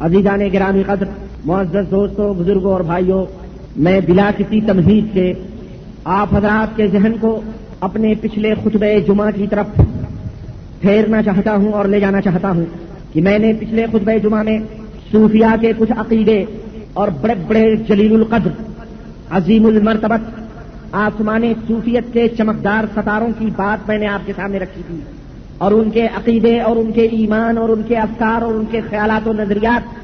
عزیزان گرامی قدر، معزز دوستوں، بزرگوں اور بھائیوں، میں بلا کسی تمہید کے آپ حضرات کے ذہن کو اپنے پچھلے خطبہ جمعہ کی طرف پھیرنا چاہتا ہوں اور لے جانا چاہتا ہوں کہ میں نے پچھلے خطبہ جمعہ میں صوفیاء کے کچھ عقیدے اور بڑے بڑے جلیل القدر، عظیم المرتبت، آسمان صوفیت کے چمکدار ستاروں کی بات میں نے آپ کے سامنے رکھی تھی، اور ان کے عقیدے اور ان کے ایمان اور ان کے افکار اور ان کے خیالات و نظریات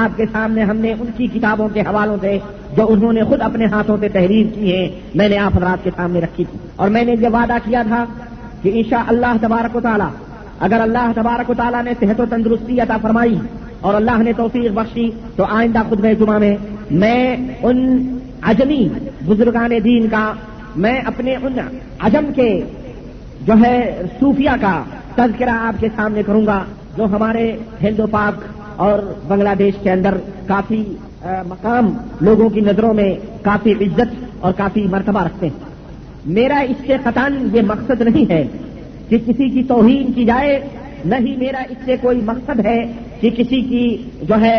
آپ کے سامنے ہم نے ان کی کتابوں کے حوالوں سے جو انہوں نے خود اپنے ہاتھوں سے تحریر کی ہیں میں نے آپ حضرات کے سامنے رکھی تھی. اور میں نے یہ وعدہ کیا تھا کہ انشاءاللہ تبارک و تعالی اگر اللہ تبارک و تعالی نے صحت و تندرستی عطا فرمائی اور اللہ نے توفیق بخشی تو آئندہ خطبہ جمعہ میں ان عجمی بزرگان دین کا، میں اپنے ان عجم کے جو ہے صوفیہ کا تذکرہ آپ کے سامنے کروں گا جو ہمارے ہند و پاک اور بنگلہ دیش کے اندر کافی مقام، لوگوں کی نظروں میں کافی عزت اور کافی مرتبہ رکھتے ہیں. میرا اس سے قطعاً یہ مقصد نہیں ہے کہ کسی کی توہین کی جائے، نہ ہی میرا اس سے کوئی مقصد ہے کہ کسی کی جو ہے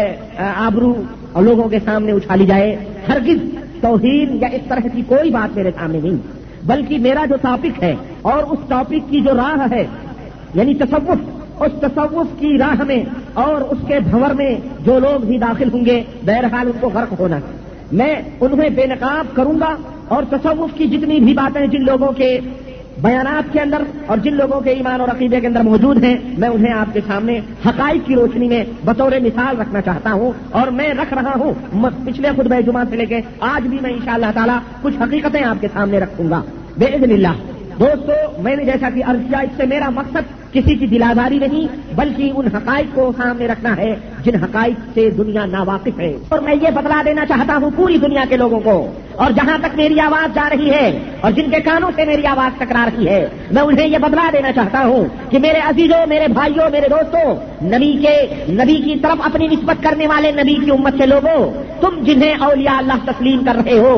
آبرو اور لوگوں کے سامنے اچھالی جائے. ہرگز توہین یا اس طرح کی کوئی بات میرے سامنے نہیں، بلکہ میرا جو ٹاپک ہے اور اس ٹاپک کی جو راہ ہے یعنی تصوف، اس تصوف کی راہ میں اور اس کے بھنور میں جو لوگ بھی داخل ہوں گے بہرحال ان کو غرق ہونا ہے. میں انہیں بے نقاب کروں گا اور تصوف کی جتنی بھی باتیں جن لوگوں کے بیانات کے اندر اور جن لوگوں کے ایمان اور عقیدے کے اندر موجود ہیں میں انہیں آپ کے سامنے حقائق کی روشنی میں بطور مثال رکھنا چاہتا ہوں. اور میں رکھ رہا ہوں، پچھلے خطبہ جمعہ سے لے کے آج بھی میں انشاءاللہ تعالی کچھ حقیقتیں آپ کے سامنے رکھوں گا باذن اللہ. دوستو، میں نے جیسا کہ عرض کیا، اس سے میرا مقصد کسی کی دلاداری نہیں بلکہ ان حقائق کو سامنے رکھنا ہے جن حقائق سے دنیا ناواقف ہے. اور میں یہ بتلا دینا چاہتا ہوں پوری دنیا کے لوگوں کو، اور جہاں تک میری آواز جا رہی ہے اور جن کے کانوں سے میری آواز ٹکرا رہی ہے، میں انہیں یہ بتلا دینا چاہتا ہوں کہ میرے عزیزوں، میرے بھائیوں، میرے دوستوں، نبی کی طرف اپنی نسبت کرنے والے نبی کی امت کے لوگوں، تم جنہیں اولیاء اللہ تسلیم کر رہے ہو،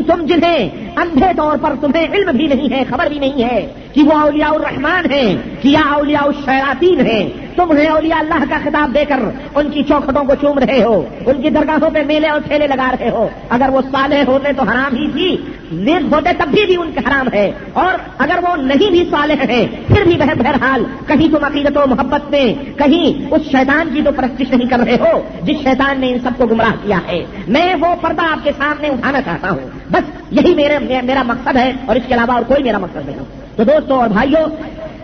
تم جنہیں اندھے طور پر تمہیں علم بھی نہیں ہے، خبر بھی نہیں ہے کہ وہ اولیاء الرحمان ہیں کہ یا اولیاء الشیاطین ہیں، تمہیں اولیاء اللہ کا خطاب دے کر ان کی چوکھٹوں کو چوم رہے ہو، ان کی درگاہوں پہ میلے اور ٹھیلے لگا رہے ہو. اگر وہ صالح ہوتے تو حرام ہی تھی، نیک ہوتے تب بھی ان کے حرام ہے، اور اگر وہ نہیں بھی صالح ہیں پھر بھی بہرحال کہیں تم عقیدت و محبت میں کہیں اس شیطان کی تو پرستش نہیں کر رہے ہو جس شیطان نے ان سب کو گمراہ کیا ہے. میں وہ پردہ آپ کے سامنے اٹھانا چاہتا ہوں، بس یہی میرا مقصد ہے اور اس کے علاوہ اور کوئی میرا مقصد نہیں. تو دوستوں اور بھائیوں،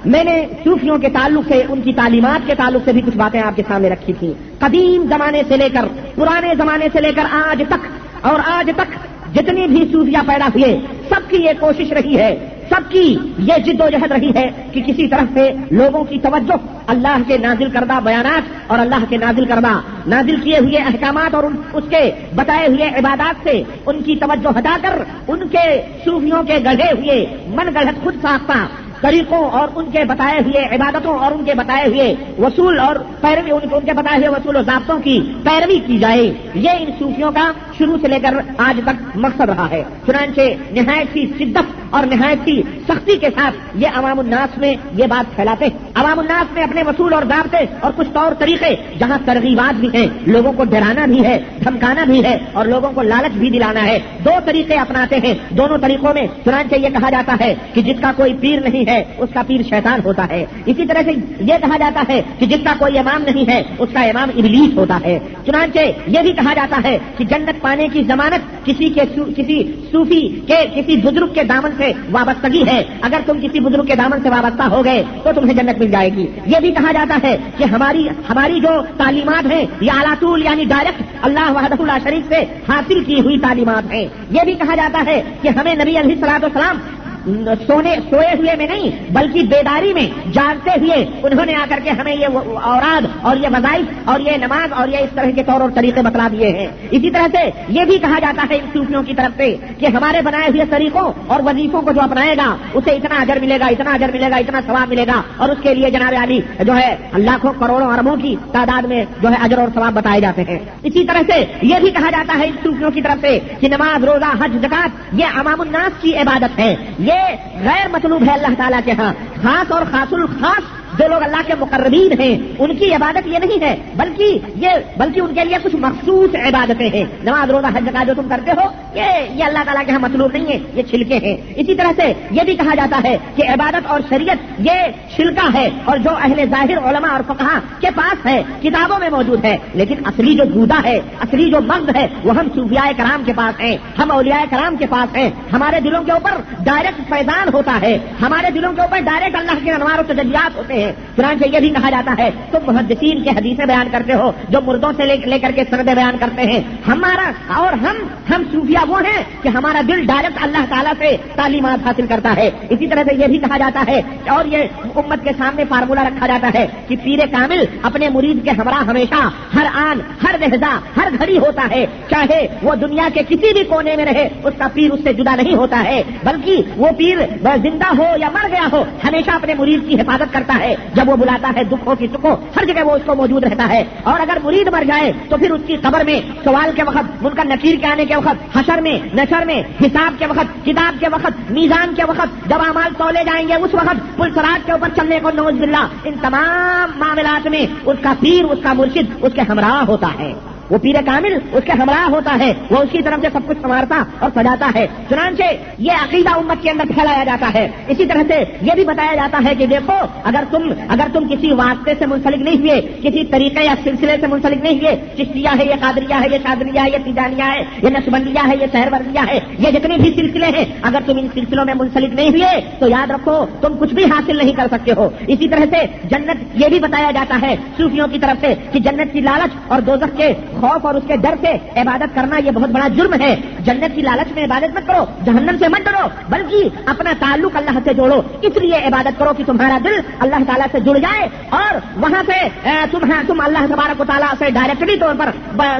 میں نے صوفیوں کے تعلق سے، ان کی تعلیمات کے تعلق سے بھی کچھ باتیں آپ کے سامنے رکھی تھیں. قدیم زمانے سے لے کر، پرانے زمانے سے لے کر آج تک، اور آج تک جتنی بھی صوفیاء پیدا ہوئے سب کی یہ کوشش رہی ہے، سب کی یہ جد و جہد رہی ہے کہ کسی طرح سے لوگوں کی توجہ اللہ کے نازل کردہ بیانات اور اللہ کے نازل کیے ہوئے احکامات اور اس کے بتائے ہوئے عبادات سے ان کی توجہ ہٹا کر ان کے صوفیوں کے گڑھے ہوئے من گڑھت خود ساختہ طریقوں اور ان کے بتائے ہوئے عبادتوں اور ان کے بتائے ہوئے وصول اور پیروی، ان کے بتائے ہوئے وصول و ضابطوں کی پیروی کی جائے، یہ ان صوفیوں کا شروع سے لے کر آج تک مقصد رہا ہے. چنانچہ نہایت ہی شدت اور نہایت ہی سختی کے ساتھ یہ عوام الناس میں یہ بات پھیلاتے ہیں. عوام الناس میں اپنے وصول اور ضابطے اور کچھ طور طریقے، جہاں ترغیبات بھی ہیں، لوگوں کو ڈرانا بھی ہے، دھمکانا بھی ہے اور لوگوں کو لالچ بھی دلانا ہے، دو طریقے اپناتے ہیں. دونوں طریقوں میں چنانچہ یہ کہا جاتا ہے کہ جس کا کوئی پیر نہیں ہے اس کا پیر شیطان ہوتا ہے. اسی طرح سے یہ کہا جاتا ہے کہ جس کا کوئی امام نہیں ہے اس کا امام ابلیس ہوتا ہے. چنانچہ یہ بھی کہا جاتا ہے کہ جنت پانے کی ضمانت کسی صوفی کے کسی بزرگ کے دامن سے وابستگی ہے. اگر تم کسی بزرگ کے دامن سے وابستہ ہو گئے تو تمہیں جنت مل جائے گی. یہ بھی کہا جاتا ہے کہ ہماری جو تعلیمات ہیں یہ اعلیٰ طول یعنی ڈائریکٹ اللہ وحدہ لا شریک سے حاصل کی ہوئی تعلیمات ہیں. یہ بھی کہا جاتا ہے کہ ہمیں نبی علیہ الصلوۃ والسلام سوئے ہوئے میں نہیں بلکہ بیداری میں جاگتے ہوئے انہوں نے آ کر کے ہمیں یہ اوراد اور یہ وظائف اور یہ نماز اور یہ اس طرح کے طور اور طریقے بتلا دیے ہیں. اسی طرح سے یہ بھی کہا جاتا ہے ان صوفیوں کی طرف سے کہ ہمارے بنائے ہوئے طریقوں اور وظیفوں کو جو اپنائے گا اسے اتنا اجر ملے گا، اتنا اجر ملے گا، اتنا ثواب ملے گا، اور اس کے لیے جناب علی جو ہے لاکھوں کروڑوں اربوں کی تعداد میں جو ہے اجر اور ثواب بتائے جاتے ہیں. اسی طرح سے یہ بھی کہا جاتا ہے ان صوفیوں کی طرف سے کہ نماز، روزہ، حج، زکات یہ عوام الناس کی عبادت ہے، یہ غیر مطلوب ہے اللہ تعالیٰ کے ہاں. خاص اور خاص الخاص جو لوگ اللہ کے مقربین ہیں ان کی عبادت یہ نہیں ہے، بلکہ ان کے لیے کچھ مخصوص عبادتیں ہیں. نماز روزہ حج زکات جو تم کرتے ہو یہ اللہ تعالیٰ کے ہاں مطلوب نہیں ہے، یہ چھلکے ہیں. اسی طرح سے یہ بھی کہا جاتا ہے کہ عبادت اور شریعت یہ چھلکا ہے، اور جو اہل ظاہر علماء اور فقہاء کے پاس ہے، کتابوں میں موجود ہے، لیکن اصلی جو گودا ہے، اصلی جو مغز ہے وہ ہم صوفیاء کرام کے پاس ہیں، ہم اولیاء کرام کے پاس ہیں. ہمارے دلوں کے اوپر ڈائریکٹ فیضان ہوتا ہے، ہمارے دلوں کے اوپر ڈائریکٹ اللہ کے انوار و تجلیات ہوتے ہیں. چنانچہ یہ بھی کہا جاتا ہے تم محدثین کے حدیثیں بیان کرتے ہو جو مردوں سے لے کر کے سندیں بیان کرتے ہیں. ہمارا اور ہم صوفیاء وہ ہیں کہ ہمارا دل ڈائریکٹ اللہ تعالیٰ سے تعلیمات حاصل کرتا ہے. اسی طرح سے یہ بھی کہا جاتا ہے اور یہ امت کے سامنے فارمولہ رکھا جاتا ہے کہ پیر کامل اپنے مرید کے ہمراہ ہمیشہ ہر آن ہر لحظہ ہر گھڑی ہوتا ہے، چاہے وہ دنیا کے کسی بھی کونے میں رہے اس کا پیر اس سے جدا نہیں ہوتا ہے، بلکہ وہ پیر زندہ ہو یا مر گیا ہو ہمیشہ اپنے مرید کی حفاظت کرتا ہے. جب وہ بلاتا ہے دکھوں کی سکھوں ہر جگہ وہ اس کو موجود رہتا ہے. اور اگر مرید مر جائے تو پھر اس کی قبر میں سوال کے وقت، منکر نکیر کے آنے کے وقت، حشر میں نشر میں حساب کے وقت، کتاب کے وقت، میزان کے وقت، جب اعمال تولے جائیں گے اس وقت پل صراط کے اوپر چلنے کو نعوذ باللہ ان تمام معاملات میں اس کا پیر اس کا مرشد اس کے ہمراہ ہوتا ہے. وہ پیر کامل اس کے ہمراہ ہوتا ہے، وہ اس کی طرف سے سب کچھ سنوارتا اور سجاتا ہے. چنانچہ یہ عقیدہ امت کے اندر پھیلایا جاتا ہے. اسی طرح سے یہ بھی بتایا جاتا ہے کہ دیکھو اگر تم کسی واسطے سے منسلک نہیں ہوئے، کسی طریقے یا سلسلے سے منسلک نہیں ہوئے، چشتیہ ہے، یہ قادریہ ہے، یہ شاذلیہ ہے، یہ تیجانیہ ہے، یہ نقشبندیہ ہے، یہ سہروردیہ ہے، یہ جتنے بھی سلسلے ہیں اگر تم ان سلسلوں میں منسلک نہیں ہوئے تو یاد رکھو تم کچھ بھی حاصل نہیں کر سکتے ہو. اسی طرح سے جنت یہ بھی بتایا جاتا ہے صوفیوں کی طرف سے کہ جنت کی لالچ اور دوزخ کے خوف اور اس کے ڈر سے عبادت کرنا یہ بہت بڑا جرم ہے. جنت کی لالچ میں عبادت مت کرو، جہنم سے مت ڈرو، بلکہ اپنا تعلق اللہ سے جوڑو. اس لیے عبادت کرو کہ تمہارا دل اللہ تعالیٰ سے جڑ جائے اور وہاں سے تم اللہ تبارک و تعالیٰ سے ڈائریکٹلی طور پر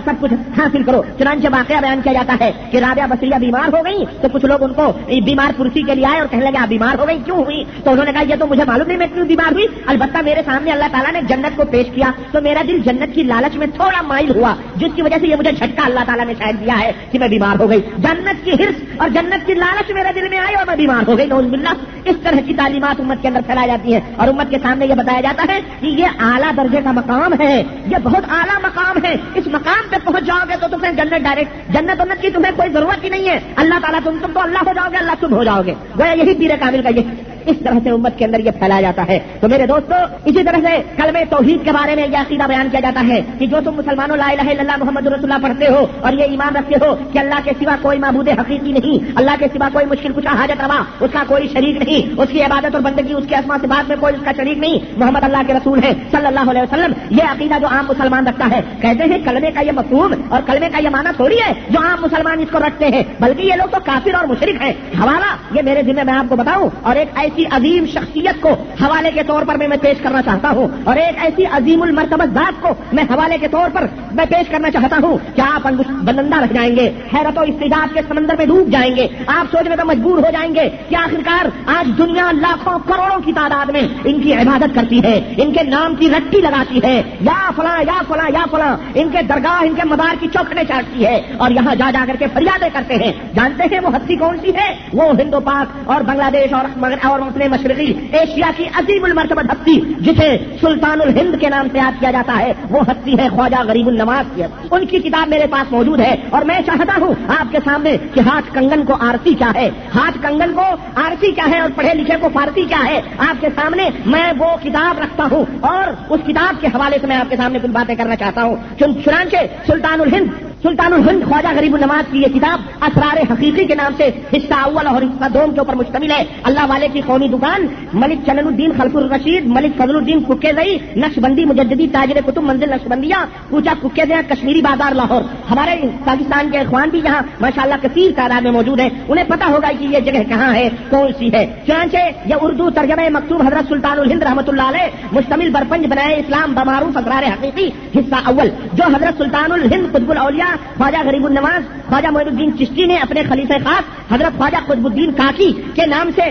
سب کچھ حاصل کرو. چنانچہ واقعہ بیان کیا جاتا ہے کہ رابعہ بصریہ بیمار ہو گئی تو کچھ لوگ ان کو بیمار کرسی کے لیے آئے اور کہنے لگے آپ بیمار ہو گئی کیوں ہوئی؟ تو انہوں نے کہا یہ تو مجھے معلوم نہیں میں کیوں بیمار ہوئی، البتہ میرے سامنے اللہ تعالیٰ نے جنت کو پیش کیا تو میرا دل جنت کی لالچ میں تھوڑا مائل ہوا، جس کی وجہ سے یہ مجھے جھٹکا اللہ تعالیٰ نے شاید دیا ہے کہ میں بیمار ہو گئی. جنت کی حرص اور جنت کی لالچ میرے دل میں آئی اور میں بیمار ہو گئی. نعوذ باللہ. اس طرح کی تعلیمات امت کے اندر پھیلائی جاتی ہیں اور امت کے سامنے یہ بتایا جاتا ہے کہ یہ اعلیٰ درجے کا مقام ہے، یہ بہت اعلیٰ مقام ہے. اس مقام پہ پہنچ جاؤ گے تو تمہیں جنت ڈائریکٹ، جنت امت کی تمہیں کوئی ضرورت ہی نہیں ہے. اللہ تعالیٰ تم تو اللہ ہو جاؤ گے، اللہ تم ہو جاؤ گے. وہ یہی پیر کامل کا یہ اس طرح سے امت کے اندر یہ پھیلایا جاتا ہے. تو میرے دوستو اسی طرح سے کلمہ توحید کے بارے میں یہ عقیدہ بیان کیا جاتا ہے کہ جو تم مسلمانوں لا الہ الا اللہ محمد رسول اللہ پڑھتے ہو اور یہ ایمان رکھتے ہو کہ اللہ کے سوا کوئی معبود حقیقی نہیں، اللہ کے سوا کوئی مشکل کشا حاجت روا اس کا کوئی شریک نہیں، اس کی عبادت اور بندگی اس کے اسماء صفات میں کوئی اس کا شریک نہیں، محمد اللہ کے رسول ہے صلی اللہ علیہ وسلم. یہ عقیدہ جو عام مسلمان رکھتا ہے، کہتے ہیں کلمے کا یہ مفہوم اور کلمے کا یہ معنی تھوڑی ہے جو عام مسلمان اس کو رکھتے ہیں، بلکہ یہ لوگ تو کافر اور مشرک ہیں. حوالہ یہ میرے ذمہ میں آپ کو بتاؤں اور ایک ایسی عظیم شخصیت کو حوالے کے طور پر میں پیش کرنا چاہتا ہوں اور ایک ایسی عظیم المرتبہ ذات کو میں حوالے کے طور پر میں پیش کرنا چاہتا ہوں کہ آپ بلندہ رہ جائیں گے، حیرت و استعجاب کے سمندر میں ڈوب جائیں گے. آپ سوچنے میں مجبور ہو جائیں گے کہ آخرکار آج دنیا لاکھوں کروڑوں کی تعداد میں ان کی عبادت کرتی ہے، ان کے نام کی رٹی لگاتی ہے، یا فلاں یا فلاں یا فلاں، ان کے درگاہ ان کے مدار کی چوکھٹیں چاٹتی ہے اور یہاں جا جا کر کے فریادیں کرتے ہیں. جانتے ہیں وہ ہستی کون سی ہے؟ وہ ہند و پاک اور بنگلہ دیش اور اپنے مشرقی ایشیا کی عظیم المرتبہ ہستی جسے سلطان الہند کے نام سے یاد کیا جاتا ہے، وہ ہستی ہے خواجہ غریب النواز کی. ان کی کتاب میرے پاس موجود ہے اور میں چاہتا ہوں آپ کے سامنے کہ ہاتھ کنگن کو آرسی کیا ہے، ہاتھ کنگن کو آرسی کیا ہے اور پڑھے لکھے کو فارسی کیا ہے، آپ کے سامنے میں وہ کتاب رکھتا ہوں اور اس کتاب کے حوالے سے میں آپ کے سامنے کچھ باتیں کرنا چاہتا ہوں. چنانچہ سلطان الہند خواجہ غریب النواز کی یہ کتاب اسرار حقیقی کے نام سے حصہ اول اور حصہ دوم کے اوپر مشتمل ہے. اللہ والے کی قومی دکان، ملک چنن الدین خلف الرشید، ملک فضل الدین ککیزئی، نقشبندی مجددی تاجر کتب منزل نقشبندیہ، کوچہ ککیزئی، کشمیری بازار لاہور. ہمارے پاکستان کے اخوان بھی یہاں ماشاءاللہ کثیر تعداد میں موجود ہیں، انہیں پتا ہوگا کہ یہ جگہ کہاں ہے، کون سی ہے. چنانچہ یہ اردو ترجمہ مکتوب حضرت سلطان الہند رحمۃ اللہ علیہ مشتمل برپنج بنائے اسلام بمعروف اسرار حقیقی حصہ اول، جو حضرت سلطان الہند قطب الاولیاء خواجہ غریب النواز خواجہ معین الدین چشتی نے اپنے خلیفہ خاص حضرت خواجہ قطب الدین کاکی کے نام سے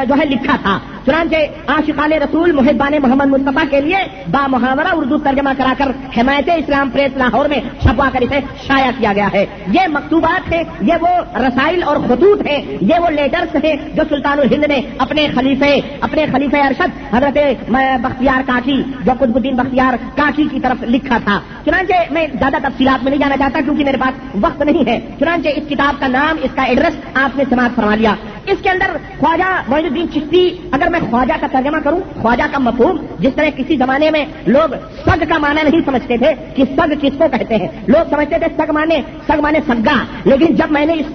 جو ہے لکھا تھا. چنانچہ عاشقان رسول محبان محمد مصطفیٰ کے لیے با محاورہ اردو ترجمہ کرا کر حمایت اسلام پریس لاہور میں چھپوا کر اسے شائع کیا گیا ہے. یہ مکتوبات ہیں, یہ وہ رسائل اور خطوط ہیں, یہ وہ لیٹرز ہیں جو سلطان الہند نے اپنے خلیفہ ارشد حضرت بختیار کاکی, جو قطب الدین بختیار کاکی کی طرف لکھا تھا. چنانچہ میں زیادہ تفصیلات میں نہیں جانا چاہتا کیونکہ میرے پاس وقت نہیں ہے. چنانچہ اس کتاب کا نام, اس کا ایڈریس آپ نے سماعت فرما لیا. اس کے اندر خواجہ معین الدین چشتی, اگر میں خواجہ کا ترجمہ کروں, خواجہ کا مفہوم, جس طرح کسی زمانے میں لوگ سگ کا معنی نہیں سمجھتے تھے کہ سگ کس کو کہتے ہیں, لوگ سمجھتے تھے سگ مانے سگا. لیکن جب میں نے اس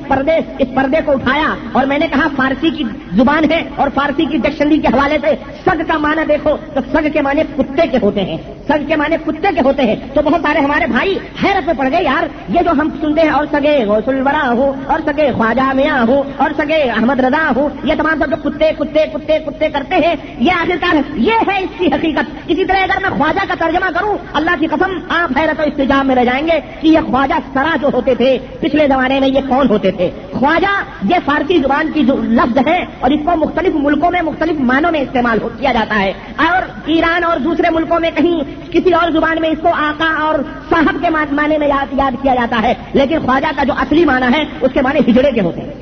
پردے کو اٹھایا اور میں نے کہا فارسی کی زبان ہے اور فارسی کی ڈکشنری کے حوالے سے سگ کا معنی دیکھو تو سگ کے معنی کتے کے ہوتے ہیں, سگ کے معنی کتے کے ہوتے ہیں. تو بہت سارے ہمارے بھائی حیرت میں پڑ گئے, یار یہ جو ہم سنتے ہیں, اور سگے غوث الورا ہوں, اور سگے خواجہ میاں ہوں, اور سگے احمد رضا ہوں, یہ تمام سب جو کتے کتے کتے کتے کرتے ہیں, یہ آخرکار یہ ہے اس کی حقیقت. اسی طرح اگر میں خواجہ کا ترجمہ کروں, اللہ کی قسم آپ حیرت و استجاب میں رہ جائیں گے کہ یہ خواجہ سرا جو ہوتے تھے پچھلے زمانے میں, یہ کون ہوتے تھے. خواجہ یہ فارسی زبان کی جو لفظ ہے اور اس کو مختلف ملکوں میں مختلف معنوں میں استعمال کیا جاتا ہے, اور ایران اور دوسرے ملکوں میں کہیں کسی اور زبان میں اس کو آقا اور صاحب کے معنی میں یاد کیا جاتا ہے. لیکن خواجہ کا جو اصلی معنی ہے اس کے معنی ہجڑے کے ہوتے ہیں.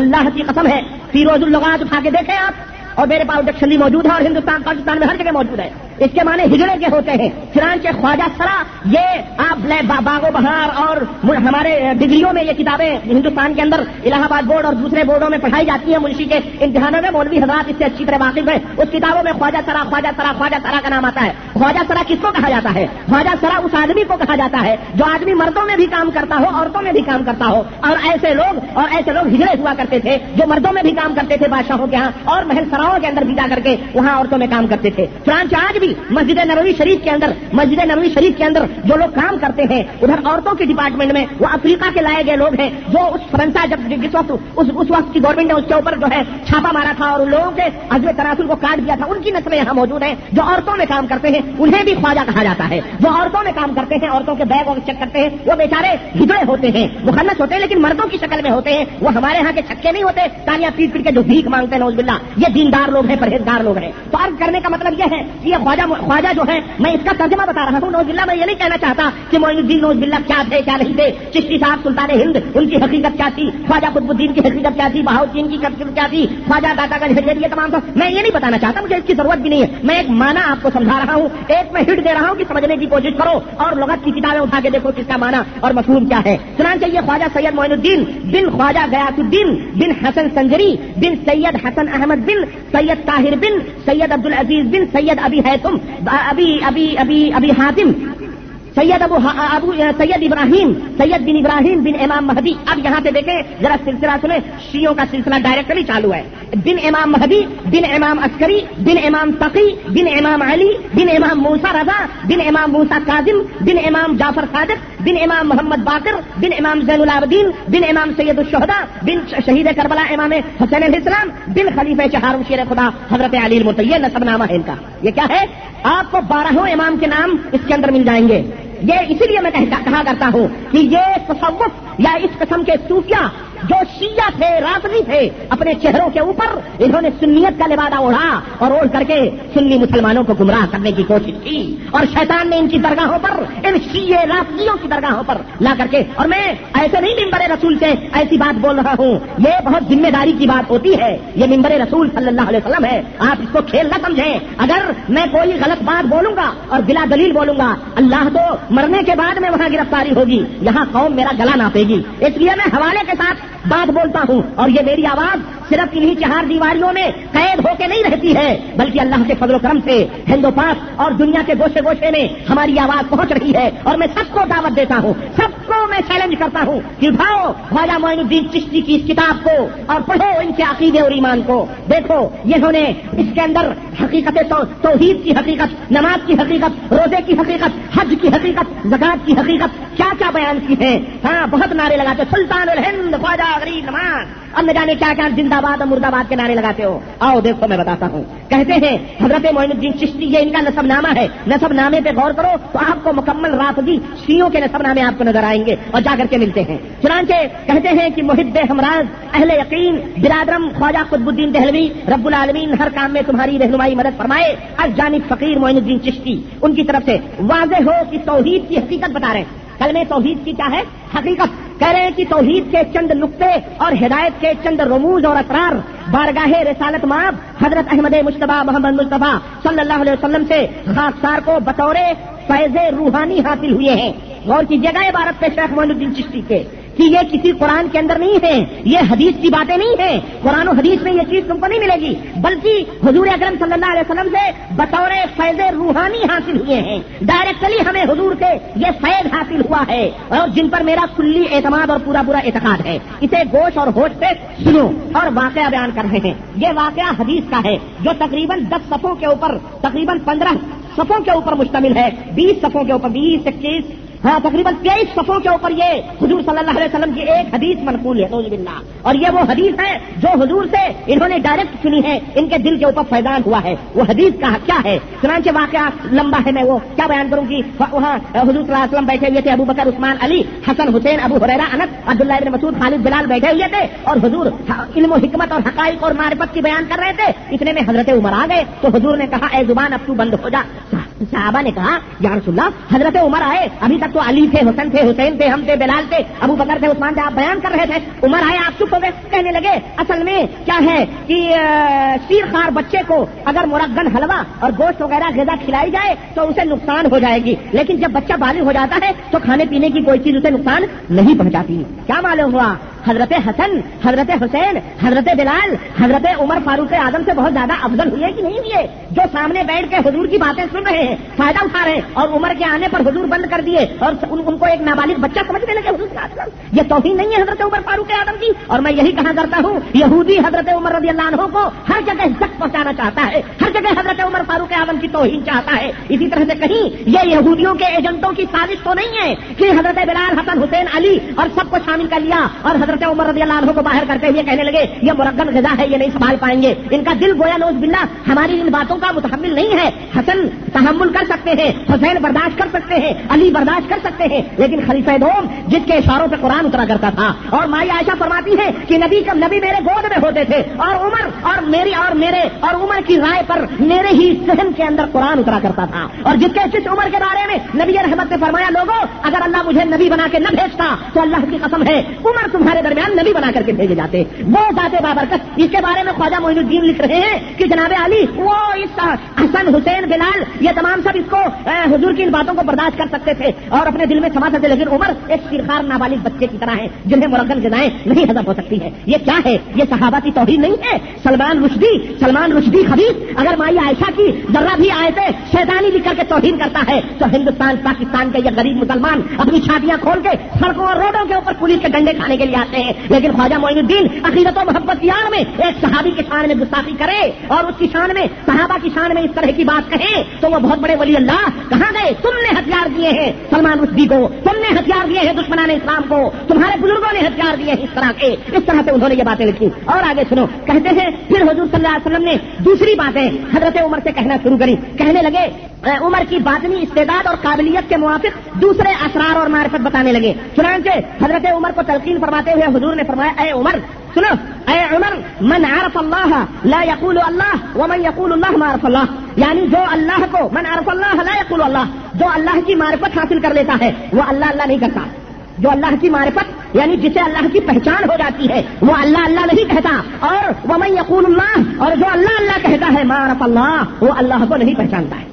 اللہ کی قسم ہے, فیروز اللغات اٹھا کے دیکھیں آپ, اور میرے پاس ڈکشنری موجود ہے اور ہندوستان پاکستان میں ہر جگہ موجود ہے. اس کے معنی ہجڑے کے ہوتے ہیں. چنانچہ خواجہ سرا, یہ آپ باغ و بہار اور ہمارے ڈگریوں میں یہ کتابیں ہندوستان کے اندر الہ آباد بورڈ اور دوسرے بورڈوں میں پڑھائی جاتی ہیں, منشی کے امتحانوں میں مولوی حضرات اس سے اچھی طرح واقف ہیں. اس کتابوں میں خواجہ سرا کا نام آتا ہے. خواجہ سرا کس کو کہا جاتا ہے؟ خواجہ سرا اس آدمی کو کہا جاتا ہے جو آدمی مردوں میں بھی کام کرتا ہو, عورتوں میں بھی کام کرتا ہو. اور ایسے لوگ ہجڑے ہوا کرتے تھے جو مردوں میں بھی کام کرتے تھے بادشاہوں کے ہاں, اور محل سراؤں کے اندر بھی جا کر کے وہاں عورتوں میں کام کرتے تھے. چنانچہ آج بھی مسجد نبوی شریف کے اندر جو لوگ کام کرتے ہیں ادھر عورتوں کے ڈپارٹمنٹ میں, وہ افریقہ کے لائے گئے لوگ ہیں جو اس فرنسا جس وقت اس وقت کی گورنمنٹ نے اس کے اوپر جو ہے چھاپا مارا تھا اور ان لوگوں کے عزم تناسل کو کاٹ دیا تھا, ان کی نسلیں یہاں موجود ہیں جو عورتوں میں کام کرتے ہیں. انہیں بھی خواجہ کہا جاتا ہے. جو عورتوں میں کام کرتے ہیں, عورتوں کے بیگ اور چیک کرتے ہیں, وہ بیچارے ہجڑے ہوتے ہیں, مخنث ہوتے ہیں, لیکن مردوں کی شکل میں ہوتے ہیں. وہ ہمارے یہاں کے چھکے نہیں ہوتے تانیاں پیٹ پیٹ کے جو بھیک مانگتے ہیں, نوز باللہ, یہ دیندار لوگ ہیں, پرہیزگار لوگ ہیں. تو عرض کرنے کا مطلب یہ ہے کہ یہ خواجہ جو ہے, میں اس کا ترجمہ بتا رہا ہوں. نوز باللہ میں یہ نہیں کہنا چاہتا کہ معین الدین نوز باللہ کیا تھے کیا نہیں تھے, چشتی صاحب سلطان ہند ان کی حقیقت کیا تھی, خواجہ قطب الدین کی حقیقت کیا تھی, بہاؤالدین کی حقیقت کیا تھی, خواجہ داتا گنج حجری, یہ تمام میں یہ نہیں بتانا چاہتا, مجھے اس کی ضرورت بھی نہیں ہے. میں ایک معنی آپ کو سمجھا رہا ہوں, ایک میں ہٹ دے رہا ہوں کہ سمجھنے کی کوشش کرو اور لغت کی کتابیں اٹھا کے دیکھو کس کا معنی اور مفہوم کیا ہے. چنانچہ یہ خواجہ سید معین الدین بن خواجہ غیاث الدین بن حسن سنجری بن سید حسن احمد بن سید طاہر بن سید عبدالعزیز بن سید ابی حاتم ابی حاتم سید ابراہیم سید بن ابراہیم بن امام مہدی. اب یہاں پہ دیکھیں ذرا سلسلہ سنیں, شیعوں کا سلسلہ ڈائریکٹلی چالو ہے. بن امام مہدی بن امام عسکری بن امام تقی بن امام علی بن امام موسیٰ رضا بن امام موسیٰ کاظم بن امام جعفر صادق بن امام محمد باقر بن امام زین العابدین بن امام سید الشہداء بن شہید کربلا امام حسین علیہ السلام بن خلیفہ چہارم شیر خدا حضرت علی المرتضی. یہ نسب نامہ ہے ان کا. یہ کیا ہے؟ آپ کو 12 امام کے نام اس کے اندر مل جائیں گے. یہ اسی لیے میں کہا کرتا ہوں کہ یہ تصوف یا اس قسم کے صوفیہ جو شیعہ تھے, رافضی تھے, اپنے چہروں کے اوپر انہوں نے سنیت کا لبادہ اوڑھا اور اوڑھ کر کے سنی مسلمانوں کو گمراہ کرنے کی کوشش کی, اور شیطان نے ان کی درگاہوں پر, ان شیعہ رافضیوں کی درگاہوں پر لا کر کے, اور میں ایسے نہیں منبر رسول سے ایسی بات بول رہا ہوں, یہ بہت ذمہ داری کی بات ہوتی ہے. یہ منبر رسول صلی اللہ علیہ وسلم ہے, آپ اس کو کھیل نہ سمجھیں. اگر میں کوئی غلط بات بولوں گا اور بلا دلیل بولوں گا, اللہ تو مرنے کے بعد میں وہاں گرفتاری ہوگی, یہاں قوم میرا گلا ناپے گی. اس لیے میں حوالے کے ساتھ بات بولتا ہوں, اور یہ میری آواز صرف انہی 4 دیواریوں میں قید ہو کے نہیں رہتی ہے, بلکہ اللہ کے فضل و کرم سے ہند و پاک اور دنیا کے گوشے گوشے میں ہماری آواز پہنچ رہی ہے. اور میں سب کو دعوت دیتا ہوں, سب کو میں چیلنج کرتا ہوں کہ اٹھاؤ خواجہ معین الدین چشتی کی اس کتاب کو اور پڑھو ان کے عقیدے اور ایمان کو. دیکھو انہوں نے اس کے اندر حقیقت توحید کی حقیقت, نماز کی حقیقت, روزے کی حقیقت, حج کی حقیقت, زکات کی حقیقت کیا کیا بیان کی ہے. ہاں, بہت نعرے لگاتے سلطان الہند خواجہ اللہ غریب نماز، اب نہ جانے کیا کیا زندہ باد اور مردہ باد کے نعرے لگاتے ہو. آؤ دیکھو میں بتاتا ہوں. کہتے ہیں حضرت معین الدین چشتی، یہ ان کا نسب نامہ ہے. نسب نامے پہ غور کرو تو آپ کو مکمل رافضی شیعوں کے نسب نامے آپ کو نظر آئیں گے اور جا کر کے ملتے ہیں. چنانچہ کہتے ہیں کہ محب ہمراز اہل یقین برادرم خواجہ قطب الدین دہلوی رب العالمین ہر کام میں تمہاری رہنمائی مدد فرمائے. از جانب فقیر معین الدین چشتی ان کی طرف سے واضح ہو کہ توحید کی حقیقت بتا رہے ہیں. کلمہ توحید کی کیا ہے حقیقت؟ کہہ رہے ہیں کہ توحید کے چند نقطے اور ہدایت کے چند رموز اور اسرار بارگاہ رسالت مآب حضرت احمد مجتبیٰ محمد مصطفیٰ صلی اللہ علیہ وسلم سے خاکسار کو بطور فیض روحانی حاصل ہوئے ہیں. غور کیجیے گا عبارت پہ شیخ معین الدین چشتی کے کہ یہ کسی قرآن کے اندر نہیں ہے، یہ حدیث کی باتیں نہیں ہیں. قرآن و حدیث میں یہ چیز تم کو نہیں ملے گی، بلکہ حضور اکرم صلی اللہ علیہ وسلم سے بطور فیض روحانی حاصل ہوئے ہیں. ڈائریکٹلی ہمیں حضور سے یہ فیض حاصل ہوا ہے اور جن پر میرا کلی اعتماد اور پورا پورا اعتقاد ہے. اسے گوش اور ہوش سے سنو اور واقعہ بیان کر رہے ہیں. یہ واقعہ حدیث کا ہے جو تقریباً 10 صفوں کے اوپر، تقریباً 15 صفوں کے اوپر مشتمل ہے. 20 صفوں کے اوپر، 20 21 تقریباً 23 صفوں کے اوپر یہ حضور صلی اللہ علیہ وسلم کی ایک حدیث منقول ہے نعوذ باللہ. اور یہ وہ حدیث ہے جو حضور سے انہوں نے ڈائریکٹ سنی ہے، ان کے دل کے اوپر فیضان ہوا ہے. وہ حدیث کا کیا ہے؟ چنانچہ واقعہ لمبا ہے، میں وہ کیا بیان کروں گی. وہاں حضور صلی اللہ علیہ وسلم بیٹھے ہوئے تھے، ابو بکر، عثمان، علی، حسن، حسین، ابو ہریرہ، انس، عبداللہ ابن مسعود، خالد، بلال بیٹھے ہوئے تھے اور حضور علم و حکمت اور حقائق اور معرفت کی بیان کر رہے تھے. اتنے میں حضرت عمر آ گئے تو حضور نے کہا اے زبان اب تو بند ہو جا. صحابہ نے کہا یا رسول اللہ حضرت عمر آئے، ابھی تک تو علی تھے، حسن تھے، حسین تھے، ہم تھے، بلال تھے، ابو بکر تھے، عثمان تھے، آپ بیان کر رہے تھے. عمر آئے، آپ چپ ہو گئے. کہنے لگے اصل میں کیا ہے کہ شیر خوار بچے کو اگر مرغن حلوہ اور گوشت وغیرہ غذا کھلائی جائے تو اسے نقصان ہو جائے گی، لیکن جب بچہ بالغ ہو جاتا ہے تو کھانے پینے کی کوئی چیز اسے نقصان نہیں پہنچاتی. کیا معلوم ہوا؟ حضرت حسن، حضرت حسین، حضرت بلال، حضرت عمر فاروق اعظم سے بہت زیادہ افضل ہوئے کہ نہیں ہوئے؟ جو سامنے بیٹھ کے حضور کی باتیں سن رہے ہیں، فائدہ اٹھا رہے ہیں، اور عمر کے آنے پر حضور بند کر دیے اور ان کو ایک نابالغ بچہ سمجھنے لگے حضور کے آسلم. یہ توہین نہیں ہے حضرت عمر فاروق اعظم کی؟ اور میں یہی کہا کرتا ہوں یہودی حضرت عمر رضی اللہ عنہ کو ہر جگہ عزت پہنچانا چاہتا ہے، ہر جگہ حضرت عمر فاروق اعظم کی توہین چاہتا ہے. اسی طرح سے کہیں یہ یہودیوں کے ایجنٹوں کی سازش تو نہیں ہے کہ حضرت بلال، حسن، حسین، علی اور سب کو شامل کر لیا اور حضرت عمر رضی اللہ عنہ کو باہر کرتے ہوئے کہنے لگے یہ مرغن غذا ہے، یہ نہیں سنبھال پائیں گے. ان کا دل گویا نوز باللہ ہماری ان باتوں کا متحمل نہیں ہے. حسن تحمل کر سکتے ہیں، حسین برداشت کر سکتے ہیں، علی برداشت کر سکتے ہیں، لیکن خلیفہ دوم جس کے اشاروں پہ قرآن اترا کرتا تھا اور مائی عائشہ فرماتی ہے کہ نبی میرے گود میں ہوتے تھے اور عمر اور میرے اور عمر کی رائے پر میرے ہی ذہن کے اندر قرآن اترا کرتا تھا. اور جس عمر کے بارے میں نبی رحمت نے فرمایا لوگوں اگر اللہ مجھے نبی بنا کے نہ بھیجتا تو اللہ کی قسم ہے عمر تمہارے درمیان نبی بنا کر کے بھیجے جاتے. وہ ذات بابرکت. اس کے بارے میں خواجہ معین الدین لکھ رہے ہیں کہ جناب علی وہ اس حسن، حسین، بلال یہ تمام سب اس کو حضور کی ان باتوں کو برداشت کر سکتے تھے اور اپنے دل میں سما سکتے، لیکن عمر ایک شیرخوار نابالغ بچے کی طرح ہے جنہیں مرغن غذائیں نہیں ہضم ہو سکتی ہے. یہ کیا ہے؟ یہ صحابہ کی توہین نہیں ہے. سلمان رشدی خبیث اگر مائی عائشہ کی ذرہ بھی آیتیں شیطانی لکھ کر کے توہین کرتا ہے تو ہندوستان پاکستان کے یہ غریب مسلمان اپنی چھاتیاں کھول کے سڑکوں اور روڈوں کے اوپر پولیس کے ڈنڈے کھانے کے لیے آتے ہیں. لیکن خواجہ معین الدین عقیدت و محبت کی آڑ میں ایک صحابی کی شان میں گستاخی کرے اور اس کی شان میں، صحابہ کی شان میں اس طرح کی بات کہیں تو وہ بہت بڑے ولی اللہ کہاں گئے؟ تم نے ہتھیار دیے ہیں سلمان رشدی کو، تم نے ہتھیار دیے ہیں دشمنان اسلام کو، تمہارے بزرگوں نے ہتھیار دیے ہیں اس طرح سے انہوں نے یہ باتیں لکھی. اور آگے سنو، کہتے ہیں پھر حضور صلی اللہ علیہ وسلم نے دوسری باتیں حضرت عمر سے کہنا شروع کری. کہنے لگے عمر کی باطنی استعداد اور قابلیت کے موافق دوسرے اسرار اور معرفت بتانے لگے. چنانچہ حضرت عمر کو تلقین فرماتے ہوئے حضور نے فرمایا اے عمر سنو، اے عمر من عرف اللہ لا یقول اللہ ومن یقول اللہ ما عرف اللہ. یعنی جو اللہ کو، من عرف اللہ لا یقول اللہ، جو اللہ کی معرفت حاصل کر لیتا ہے وہ اللہ نہیں کرتا. جو اللہ کی معرفت یعنی جسے اللہ کی پہچان ہو جاتی ہے وہ اللہ نہیں کہتا. اور ومن یقول اللہ، اور جو اللہ کہتا ہے ما عرف اللہ، وہ اللہ کو نہیں پہچانتا ہے.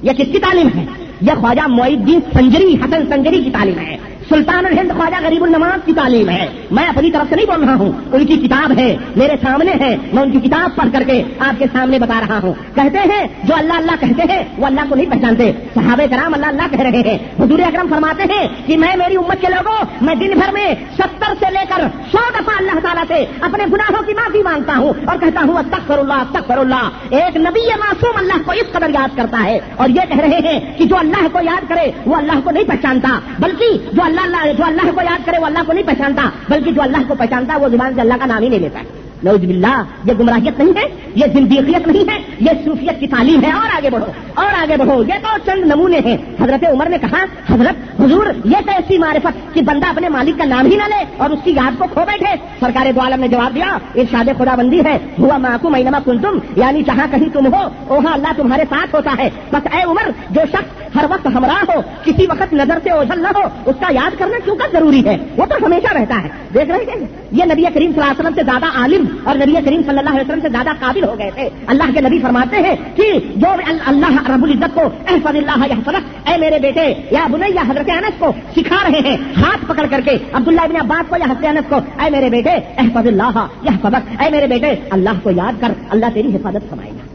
یہ کس کی تعلیم ہے؟ یہ خواجہ معین الدین سنجری، حسن سنجری کی تعلیم ہے. سلطان الہند خواجہ غریب النواز کی تعلیم ہے. میں اپنی طرف سے نہیں بول رہا ہوں، ان کی کتاب ہے میرے سامنے ہے، میں ان کی کتاب پڑھ کر کے آپ کے سامنے بتا رہا ہوں. کہتے ہیں جو اللہ کہتے ہیں وہ اللہ کو نہیں پہچانتے. صحابہ کرام اللہ کہہ رہے ہیں. حضور اکرم فرماتے ہیں کہ میں میری امت کے لوگوں میں دن بھر میں 70 سے لے کر 100 دفعہ اللہ تعالیٰ سے اپنے گناہوں کی معافی مانگتا ہوں اور کہتا ہوں استغفر اللہ استغفر اللہ. ایک نبی معصوم اللہ کو اس قدر یاد کرتا ہے اور یہ کہہ رہے ہیں کہ جو اللہ کو یاد کرے وہ اللہ کو نہیں پہچانتا، بلکہ جو اللہ جو اللہ کو یاد کرے وہ اللہ کو نہیں پہچانتا، بلکہ جو اللہ کو پہچانتا ہے وہ زبان سے اللہ کا نام ہی نہیں لیتا ہے۔ نعوذ باللہ، یہ گمراہیت نہیں ہے، یہ زندیقیت نہیں ہے، یہ صوفیت کی تعلیم ہے۔ اور آگے بڑھو، اور آگے بڑھو، یہ تو چند نمونے ہیں۔ حضرت عمر نے کہا حضرت حضور یہ تو ایسی معرفت کہ بندہ اپنے مالک کا نام ہی نہ لے اور اس کی یاد کو کھو بیٹھے۔ سرکار دو عالم نے جواب دیا، ارشاد خدا بندی ہے، ہوا معکم اینما کنتم، یعنی جہاں کہیں تم ہو وہاں اللہ تمہارے ساتھ ہوتا ہے۔ بس اے عمر، جو شخص ہر وقت ہمراہ ہو، کسی وقت نظر سے اوجھل نہ ہو، اس کا یاد کرنا کیوں کا ضروری ہے؟ وہ تو ہمیشہ رہتا ہے۔ دیکھ رہے ہیں یہ نبی کریم صلی اللہ علیہ وسلم سے زیادہ عالم اور نبی کریم صلی اللہ علیہ وسلم سے زیادہ قابل ہو گئے تھے۔ اللہ کے نبی فرماتے ہیں کہ جو اللہ رب العزت کو احفظ اللہ یحفظک، اے میرے بیٹے یا بنیا، حضرت انس کو سکھا رہے ہیں ہاتھ پکڑ کر کے، عبداللہ ابن عباس کو یا حضرت انس کو، اے میرے بیٹے احفظ اللہ یحفظک، اے میرے بیٹے اللہ کو یاد کر، اللہ تیری حفاظت فرمائے گا۔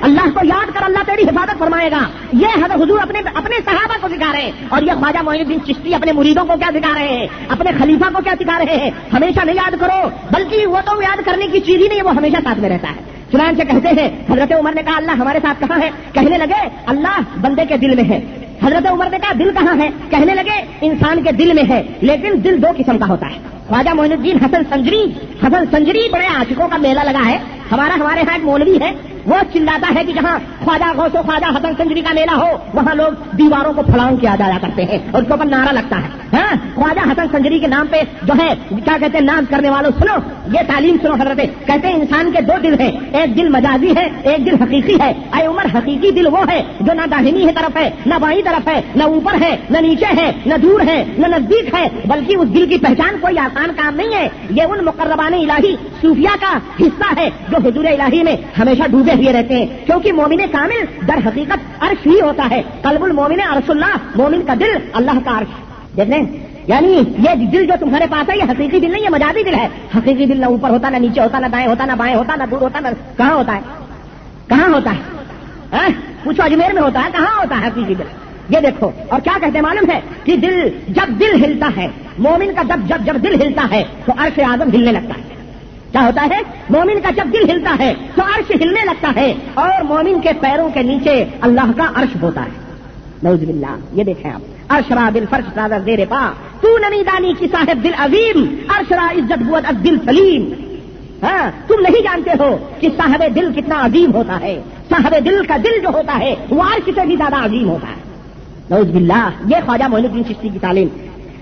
اللہ کو یاد کر، اللہ تیری حفاظت فرمائے گا۔ یہ حضرت حضور اپنے صحابہ کو سکھا رہے ہیں، اور یہ خواجہ معین الدین چشتی اپنے مریدوں کو کیا سکھا رہے ہیں، اپنے خلیفہ کو کیا سکھا رہے ہیں؟ ہمیشہ نہیں یاد کرو، بلکہ وہ تو یاد کرنے کی چیز ہی نہیں، وہ ہمیشہ ساتھ میں رہتا ہے۔ چنانچہ کہتے ہیں حضرت عمر نے کہا اللہ ہمارے ساتھ کہاں ہے؟ کہنے لگے اللہ بندے کے دل میں ہے۔ حضرت عمر نے کہا دل کہاں ہے؟ کہنے لگے انسان کے دل میں ہے، لیکن دل دو قسم کا ہوتا ہے۔ خواجہ معین الدین حسن سنجری بڑے عاشقوں کا میلہ لگا ہے، ہمارے یہاں ایک مولوی ہے، وہ چلاتا ہے کہ جہاں خواجہ غوث و خواجہ حسن سنجری کا میلہ ہو وہاں لوگ دیواروں کو پھلانگ کے آ جایا کرتے ہیں اور اس کے اوپر نعرہ لگتا ہے، ہاں خواجہ حسن سنجری کے نام پہ جو ہے کیا کہتے ہیں، ناز کرنے والوں سنو، یہ تعلیم سنو حضرت، کہتے ہیں انسان کے دو دل ہیں، ایک دل مجازی ہے، ایک دل حقیقی ہے۔ اے عمر، حقیقی دل وہ ہے جو نہ داہنی طرف ہے، نہ بائیں طرف ہے، نہ اوپر ہے، نہ نیچے ہے، نہ دور ہے، نہ نزدیک ہے، بلکہ اس دل کی پہچان کوئی آسان کام نہیں ہے۔ یہ ان مقربان الہی صوفیہ کا حصہ ہے جو حضور الہی میں ہمیشہ ڈوبے ہوئے رہتے ہیں، کیونکہ مومن کامل در حقیقت عرش ہی ہوتا ہے۔ قلب المومن عرش اللہ، مومن کا دل اللہ کا عرش۔ دیکھ لیں، یعنی یہ دل جو تمہارے پاس ہے یہ حقیقی دل نہیں، یہ مجازی دل ہے۔ حقیقی دل نہ اوپر ہوتا، نہ نیچے ہوتا، نہ دائیں ہوتا، نہ بائیں ہوتا، نہ دور ہوتا، نہ کہاں ہوتا ہے؟ کہاں ہوتا ہے؟ پوچھو اجمیر میں ہوتا ہے، کہاں ہوتا ہے حقیقی دل؟ یہ دیکھو، اور کیا کہتے ہیں معلوم ہے کہ جب دل ہلتا ہے مومن کا، جب دل ہلتا ہے تو عرش اعظم ہلنے لگتا ہے۔ کیا ہوتا ہے؟ مومن کا جب دل ہلتا ہے تو عرش ہلنے لگتا ہے، اور مومن کے پیروں کے نیچے اللہ کا عرش ہوتا ہے۔ نعوذ باللہ، یہ دیکھیں آپ، عرش را بالفرش زیادہ زیر پا، تو نمی دانی کی صاحب دل عظیم، عرش را عزت بود از دل سلیم۔ ہاں، تم نہیں جانتے ہو کہ صاحب دل کتنا عظیم ہوتا ہے، صاحب دل کا دل جو ہوتا ہے وہ عرش سے بھی زیادہ عظیم ہوتا ہے۔ نعوذ باللہ، یہ خواجہ معین الدین چشتی کی تعلیم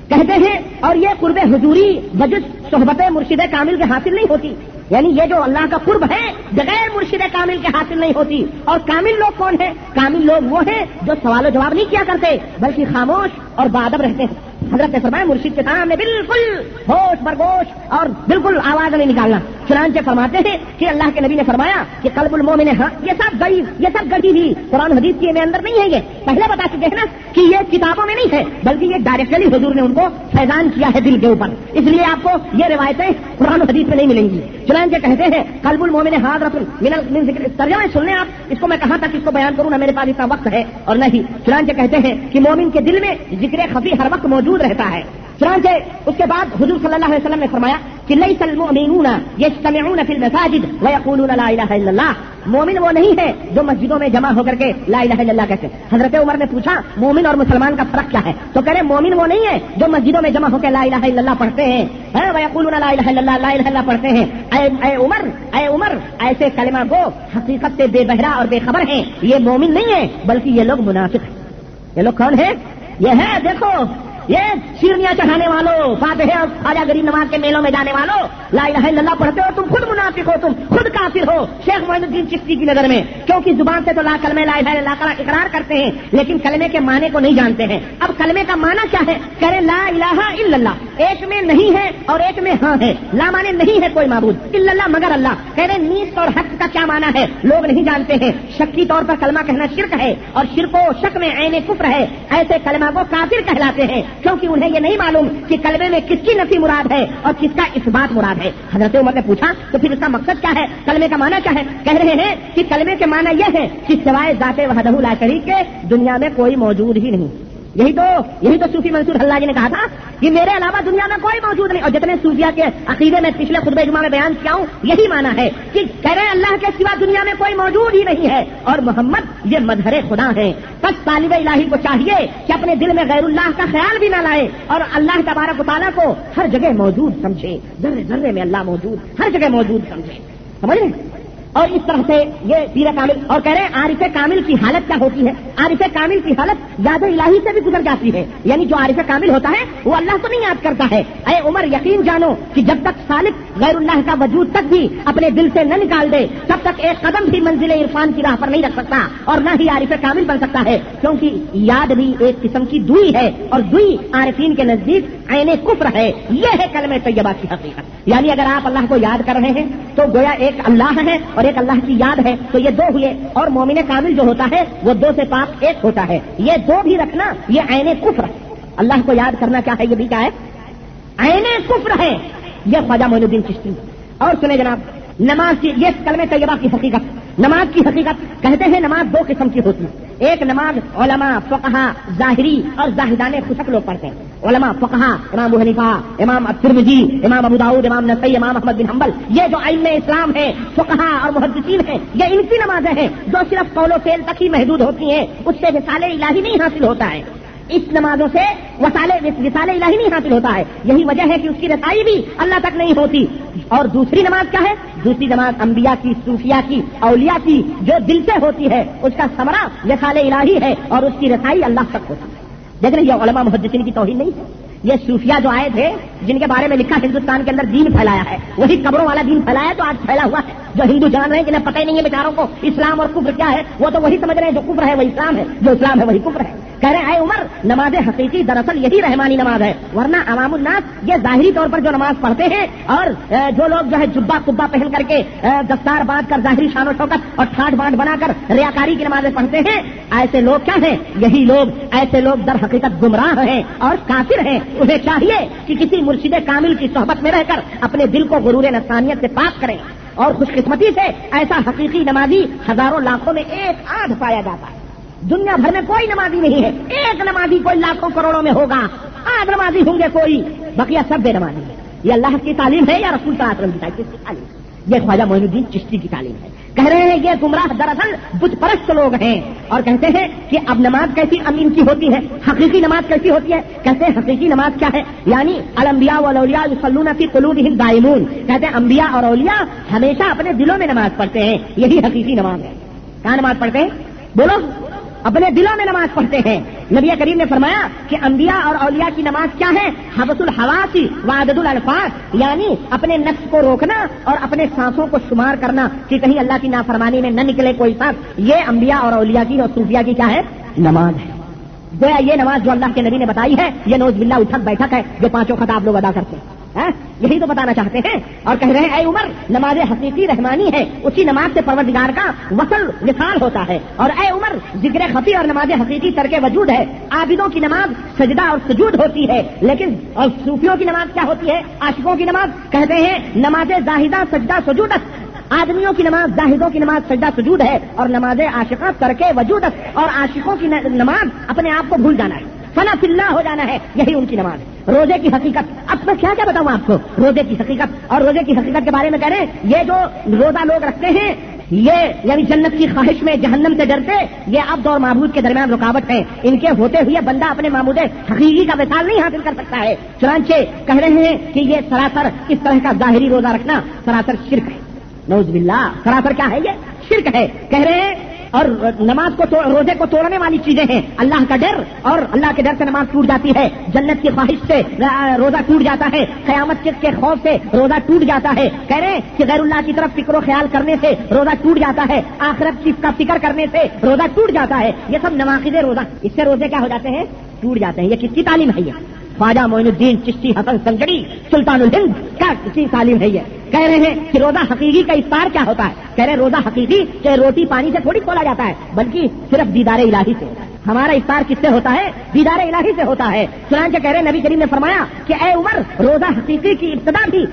کہتے ہیں، اور یہ قرب حضوری بجز صحبت مرشد کامل کے حاصل نہیں ہوتی، یعنی یہ جو اللہ کا قرب ہے بغیر مرشد کامل کے حاصل نہیں ہوتی۔ اور کامل لوگ کون ہیں؟ کامل لوگ وہ ہیں جو سوال و جواب نہیں کیا کرتے بلکہ خاموش اور باادب رہتے ہیں۔ حضرت نے فرمایا مرشد کے سامنے بالکل ہوش برگوش اور بالکل آواز نہیں نکالنا۔ چنانچہ فرماتے ہیں کہ اللہ کے نبی نے فرمایا کہ قلب المومن، ہاں یہ سب گڑی بھی قرآن حدیث کے میں اندر نہیں ہے، یہ پہلے بتا چکے ہیں نا کہ یہ کتابوں میں نہیں ہے بلکہ یہ ڈائریکٹلی حضور نے ان کو فیضان کیا ہے دل کے اوپر، اس لیے آپ کو یہ روایتیں قرآن حدیث میں نہیں ملیں گی۔ چنانچہ کہتے ہیں قلب المومن حاضرۃ من ذکر، ترجمہ سن لیں آپ اس کو، میں کہاں تک اس کو بیان کروں، نہ میرے پاس اتنا وقت ہے اور نہیں۔ چنانچہ کہتے ہیں کہ مومن کے دل میں ذکر خفی ہر وقت موجود رہتا ہے۔ چنانچہ اس کے بعد حضور صلی اللہ علیہ وسلم نے فرمایا کہ لیس المؤمنون یجتمعون فی المساجد ویقولون لا الہ الا اللہ، مومن وہ نہیں ہے جو مسجدوں میں جمع ہو کر کے لا الہ الا اللہ کہتے ہیں۔ حضرت عمر نے پوچھا مومن اور مسلمان کا فرق کیا ہے؟ تو کہہ رہے مومن وہ نہیں ہے جو مسجدوں میں جمع ہو کے لا الہ الا اللہ پڑھتے ہیں، ویقولون لا الہ الا اللہ، لا الہ الا اللہ پڑھتے ہیں۔ اے عمر ایسے کلمہ گو حقیقت سے بے بہرا اور بے خبر ہیں، یہ مومن نہیں ہے بلکہ یہ لوگ منافق ہیں۔ یہ لوگ کون ہیں؟ یہ ہے دیکھو، یہ شیرنیاں چڑھانے والوں، فاتحہ اور خواجہ غریب نواز کے میلوں میں جانے والوں، لا الہ الا اللہ پڑھتے ہو، تم خود منافق ہو، تم خود کافر ہو شیخ معین الدین چشتی کی نظر میں، کیونکہ زبان سے تو کلمہ لا الہ الا اللہ کا اقرار کرتے ہیں لیکن کلمے کے معنی کو نہیں جانتے ہیں۔ اب کلمے کا معنی کیا ہے؟ کہہ رہے لا الہ الا اللہ، ایک میں نہیں ہے اور ایک میں ہاں ہے، لا معنی نہیں ہے کوئی معبود الا اللہ مگر اللہ۔ کہہ رہے نیست اور حق کا کیا معنی ہے لوگ نہیں جانتے ہیں، شکی طور پر کلمہ کہنا شرک ہے اور شرک و شک میں عین کفر ہے، ایسے کلمہ کو کافر کہلاتے ہیں کیونکہ انہیں یہ نہیں معلوم کہ کلمے میں کس کی نفی مراد ہے اور کس کا اثبات مراد ہے۔ حضرت عمر نے پوچھا تو پھر اس کا مقصد کیا ہے، کلمے کا معنی کیا ہے؟ کہہ رہے ہیں کہ کلمے کے معنی یہ ہے کہ سوائے ذات وحدہ لا شریک کے دنیا میں کوئی موجود ہی نہیں، یہی تو صوفی منصور حلاج نے کہا تھا کہ میرے علاوہ دنیا میں کوئی موجود نہیں. اور جتنے صوفیہ کے عقیدے میں پچھلے خطبہ جمعہ میں بیان کیا ہوں یہی معنی ہے کہ کہہ رہے اللہ کے سوا دنیا میں کوئی موجود ہی نہیں ہے اور محمد یہ مظہر خدا ہے. بس طالب الہی کو چاہیے کہ اپنے دل میں غیر اللہ کا خیال بھی نہ لائے اور اللہ تبارک و تعالیٰ کو ہر جگہ موجود سمجھے. ذرے ذرے میں اللہ موجود، ہر جگہ موجود سمجھے. سمجھ رہے؟ اور اس طرح سے یہ پیر کامل. اور کہہ رہے ہیں عارف کامل کی حالت کیا ہوتی ہے؟ عارف کامل کی حالت یاد الہی سے بھی گزر جاتی ہے. یعنی جو عارف کامل ہوتا ہے وہ اللہ کو نہیں یاد کرتا ہے. اے عمر یقین جانو کہ جب تک سالک غیر اللہ کا وجود تک بھی اپنے دل سے نہ نکال دے تب تک ایک قدم بھی منزل عرفان کی راہ پر نہیں رکھ سکتا اور نہ ہی عارف کامل بن سکتا ہے. کیونکہ یاد بھی ایک قسم کی دوئی ہے اور دوئی عارفین کے نزدیک عین کفر ہے. یہ ہے کلمہ طیبہ کی حقیقت. یعنی اگر آپ اللہ کو یاد کر رہے ہیں تو گویا ایک اللہ ہے اور ایک اللہ کی یاد ہے تو یہ دو ہوئے. اور مومن کامل جو ہوتا ہے وہ دو سے پاک ایک ہوتا ہے. یہ دو بھی رکھنا یہ عین کفر ہے. اللہ کو یاد کرنا کیا ہے؟ یہ بھی کیا ہے؟ عین کفر ہے. یہ خواجہ معین الدین چشتی. اور سنیں جناب نماز کی یہ کلمہ طیبہ کی حقیقت. نماز کی حقیقت کہتے ہیں نماز دو قسم کی ہوتی ہے. ایک نماز علماء فقہا ظاہری اور زاہدان خشک لوگ پڑھتے ہیں. علماء فقہا امام ابو حنیفہ، امام الترمذی، امام ابو داؤد، امام نسائی، امام احمد بن حنبل، یہ جو ائمہ اسلام ہیں فقہا اور محدثین ہیں یہ ان کی نمازیں ہیں جو صرف قول و فعل تک ہی محدود ہوتی ہیں. اس سے وصال الہی نہیں حاصل ہوتا ہے. اس نمازوں سے وصال الہی نہیں حاصل ہوتا ہے. یہی وجہ ہے کہ اس کی رسائی بھی اللہ تک نہیں ہوتی. اور دوسری نماز کیا ہے؟ دوسری نماز انبیاء کی، صوفیاء کی، اولیاء کی جو دل سے ہوتی ہے اس کا ثمرہ وصال الہی ہے اور اس کی رسائی اللہ تک ہوتی ہے. دیکھ رہے یہ علماء محدثین کی توہین نہیں ہے. یہ صوفیاء جو آئے تھے جن کے بارے میں لکھا ہندوستان کے اندر دین پھیلایا ہے وہی قبروں والا دین پھیلایا تو آج پھیلا ہوا ہے. جو ہندو جان رہے ہیں جنہیں پتہ ہی نہیں ہے بیچاروں کو اسلام اور کفر کیا ہے وہ تو وہی سمجھ رہے ہیں جو کفر ہے وہ اسلام ہے، جو اسلام ہے وہی کفر ہے. کہہ رہے ہیں اے عمر نماز حقیقی دراصل یہی رحمانی نماز ہے. ورنہ عوام الناس یہ ظاہری طور پر جو نماز پڑھتے ہیں اور جو لوگ جو ہے جبہ قبہ پہن کر کے دستار باندھ کر ظاہری شان و شوکت اور ٹھاٹ بانٹ بنا کر ریاکاری کی نمازیں پڑھتے ہیں ایسے لوگ کیا ہیں؟ یہی لوگ ایسے لوگ در حقیقت گمراہ ہیں اور کافر ہیں. انہیں چاہیے کہ کسی مرشد کامل کی صحبت میں رہ کر اپنے دل کو غرور نفسانیت سے پاک کریں. اور خوش قسمتی سے ایسا حقیقی نمازی ہزاروں لاکھوں میں ایک آدھ پایا جاتا ہے. دنیا بھر میں کوئی نمازی نہیں ہے. ایک نمازی کوئی لاکھوں کروڑوں میں ہوگا. آدھ نمازی ہوں گے کوئی، بقیہ سب بے نمازی ہے. یہ اللہ کی تعلیم ہے یا رسول صلی اللہ علیہ وسلم کی تعلیم؟ یہ خواجہ معین الدین چشتی کی تعلیم ہے. کہہ رہے ہیں یہ گمراہ دراصل بت پرست لوگ ہیں اور کہتے ہیں کہ اب نماز کیسی امین کی ہوتی ہے، حقیقی نماز کیسی ہوتی ہے؟ کہتے ہیں حقیقی نماز کیا ہے؟ یعنی الانبیاء والاولیاء یصلون فی قلوبہم دائمون. کہتے ہیں انبیاء اور اولیاء ہمیشہ اپنے دلوں میں نماز پڑھتے ہیں. یہی حقیقی نماز ہے. کہاں نماز پڑھتے ہیں؟ بولو. اپنے دلوں میں نماز پڑھتے ہیں. نبی کریم نے فرمایا کہ انبیاء اور اولیاء کی نماز کیا ہے؟ حبس الحواسی وعدد الالفاظ. یعنی اپنے نفس کو روکنا اور اپنے سانسوں کو شمار کرنا کہ کہیں اللہ کی نافرمانی میں نہ نکلے کوئی سانس. یہ انبیاء اور اولیاء کی اور صوفیاء کی کیا ہے؟ نماز ہے. گویا یہ نماز جو اللہ کے نبی نے بتائی ہے یہ نوز باللہ اٹھک بیٹھک ہے جو پانچوں خطاب لوگ ادا کرتے ہیں. یہی تو بتانا چاہتے ہیں. اور کہہ رہے ہیں اے عمر نماز حقیقی رحمانی ہے. اسی نماز سے پروردگار کا وصال ہوتا ہے. اور اے عمر ذکر خفی اور نماز حقیقی ترک وجود ہے. عابدوں کی نماز سجدہ اور سجود ہوتی ہے لیکن اور صوفیوں کی نماز کیا ہوتی ہے؟ عاشقوں کی نماز. کہتے ہیں نماز زاہدہ سجدہ سجودت. آدمیوں کی نماز زاہدوں کی نماز سجدہ سجود ہے اور نماز عاشقہ ترک وجودت. اور عاشقوں کی نماز اپنے آپ کو بھول جانا ہے، فنا فی اللہ ہو جانا ہے. یہی ان کی نماز ہے. روزے کی حقیقت اب میں کیا بتاؤں آپ کو؟ روزے کی حقیقت اور روزے کی حقیقت کے بارے میں کہہ رہے ہیں یہ جو روزہ لوگ رکھتے ہیں یہ یعنی جنت کی خواہش میں جہنم سے ڈرتے یہ عبد اور معبود کے درمیان رکاوٹ ہے. ان کے ہوتے ہوئے بندہ اپنے معبود حقیقی کا وصال نہیں حاصل کر سکتا ہے. چنانچہ کہہ رہے ہیں کہ یہ سراسر اس طرح کا ظاہری روزہ رکھنا سراسر شرک ہے. نعوذ باللہ. سراسر کیا ہے؟ یہ شرک ہے. کہہ رہے ہیں اور نماز کو روزے کو توڑنے والی چیزیں ہیں اللہ کا ڈر اور اللہ کے ڈر سے نماز ٹوٹ جاتی ہے. جنت کی خواہش سے روزہ ٹوٹ جاتا ہے. قیامت کے خوف سے روزہ ٹوٹ جاتا ہے. کہہ رہے ہیں کہ غیر اللہ کی طرف فکر و خیال کرنے سے روزہ ٹوٹ جاتا ہے. آخرت کا فکر کرنے سے روزہ ٹوٹ جاتا ہے. یہ سب نواقض روزہ. اس سے روزے کیا ہو جاتے ہیں؟ ٹوٹ جاتے ہیں. یہ کس کی تعلیم ہے؟ یہ خواجہ معین الدین چشتی حسن سنجری سلطان الہند کا کسی تعلیم ہے. یہ کہہ رہے ہیں کہ روزہ حقیقی کا افطار کیا ہوتا ہے؟ کہہ رہے ہیں روزہ حقیقی کہ روٹی پانی سے تھوڑی کھولا جاتا ہے بلکہ صرف دیدار الہی سے. ہمارا افطار کس سے ہوتا ہے؟ دیدار الہی سے ہوتا ہے. چنانچہ کہہ رہے ہیں نبی کریم نے فرمایا کہ اے عمر روزہ حقیقی کی ابتدا بھی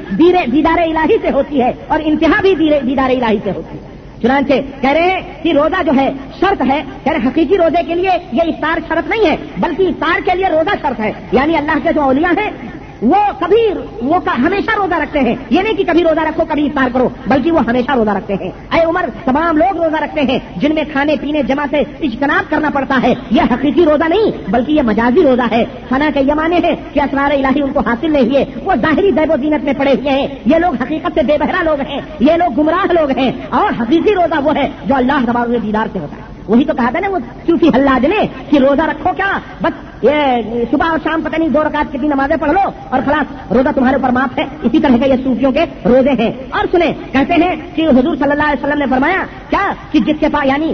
دیدار الہی سے ہوتی ہے اور انتہا بھی دیدار الہی سے ہوتی ہے. چنانچہ کہہ رہے ہیں کہ روزہ جو ہے شرط ہے، کہہ رہے حقیقی روزے کے لیے یہ افطار شرط نہیں ہے بلکہ افطار کے لیے روزہ شرط ہے. یعنی اللہ کے جو اولیاء ہیں وہ ہمیشہ روزہ رکھتے ہیں. یہ نہیں کہ کبھی روزہ رکھو کبھی افطار کرو، بلکہ وہ ہمیشہ روزہ رکھتے ہیں. اے عمر تمام لوگ روزہ رکھتے ہیں جن میں کھانے پینے جمع سے اجتناب کرنا پڑتا ہے. یہ حقیقی روزہ نہیں بلکہ یہ مجازی روزہ ہے. فنا کے یہ معنی ہے کہ اسرار الہی ان کو حاصل نہیں ہوئے، وہ ظاہری زیب و زینت میں پڑے ہوئے ہیں. یہ لوگ حقیقت سے بے بہرا لوگ ہیں، یہ لوگ گمراہ لوگ ہیں. اور حقیقی روزہ وہ ہے جو اللہ تبارک و دیدار سے ہوتا ہے. وہی تو کہا تھا نا وہ صوفی حلاج نے کہ روزہ رکھو کیا، بس یہ صبح اور شام پتہ نہیں 2 رکعت کتنی نمازیں پڑھ لو اور خلاص روزہ تمہارے اوپر معاف ہے. اسی طرح کے یہ صوفیوں کے روزے ہیں. اور سنیں کہتے ہیں کہ حضور صلی اللہ علیہ وسلم نے فرمایا کیا کہ جس کے پاس یعنی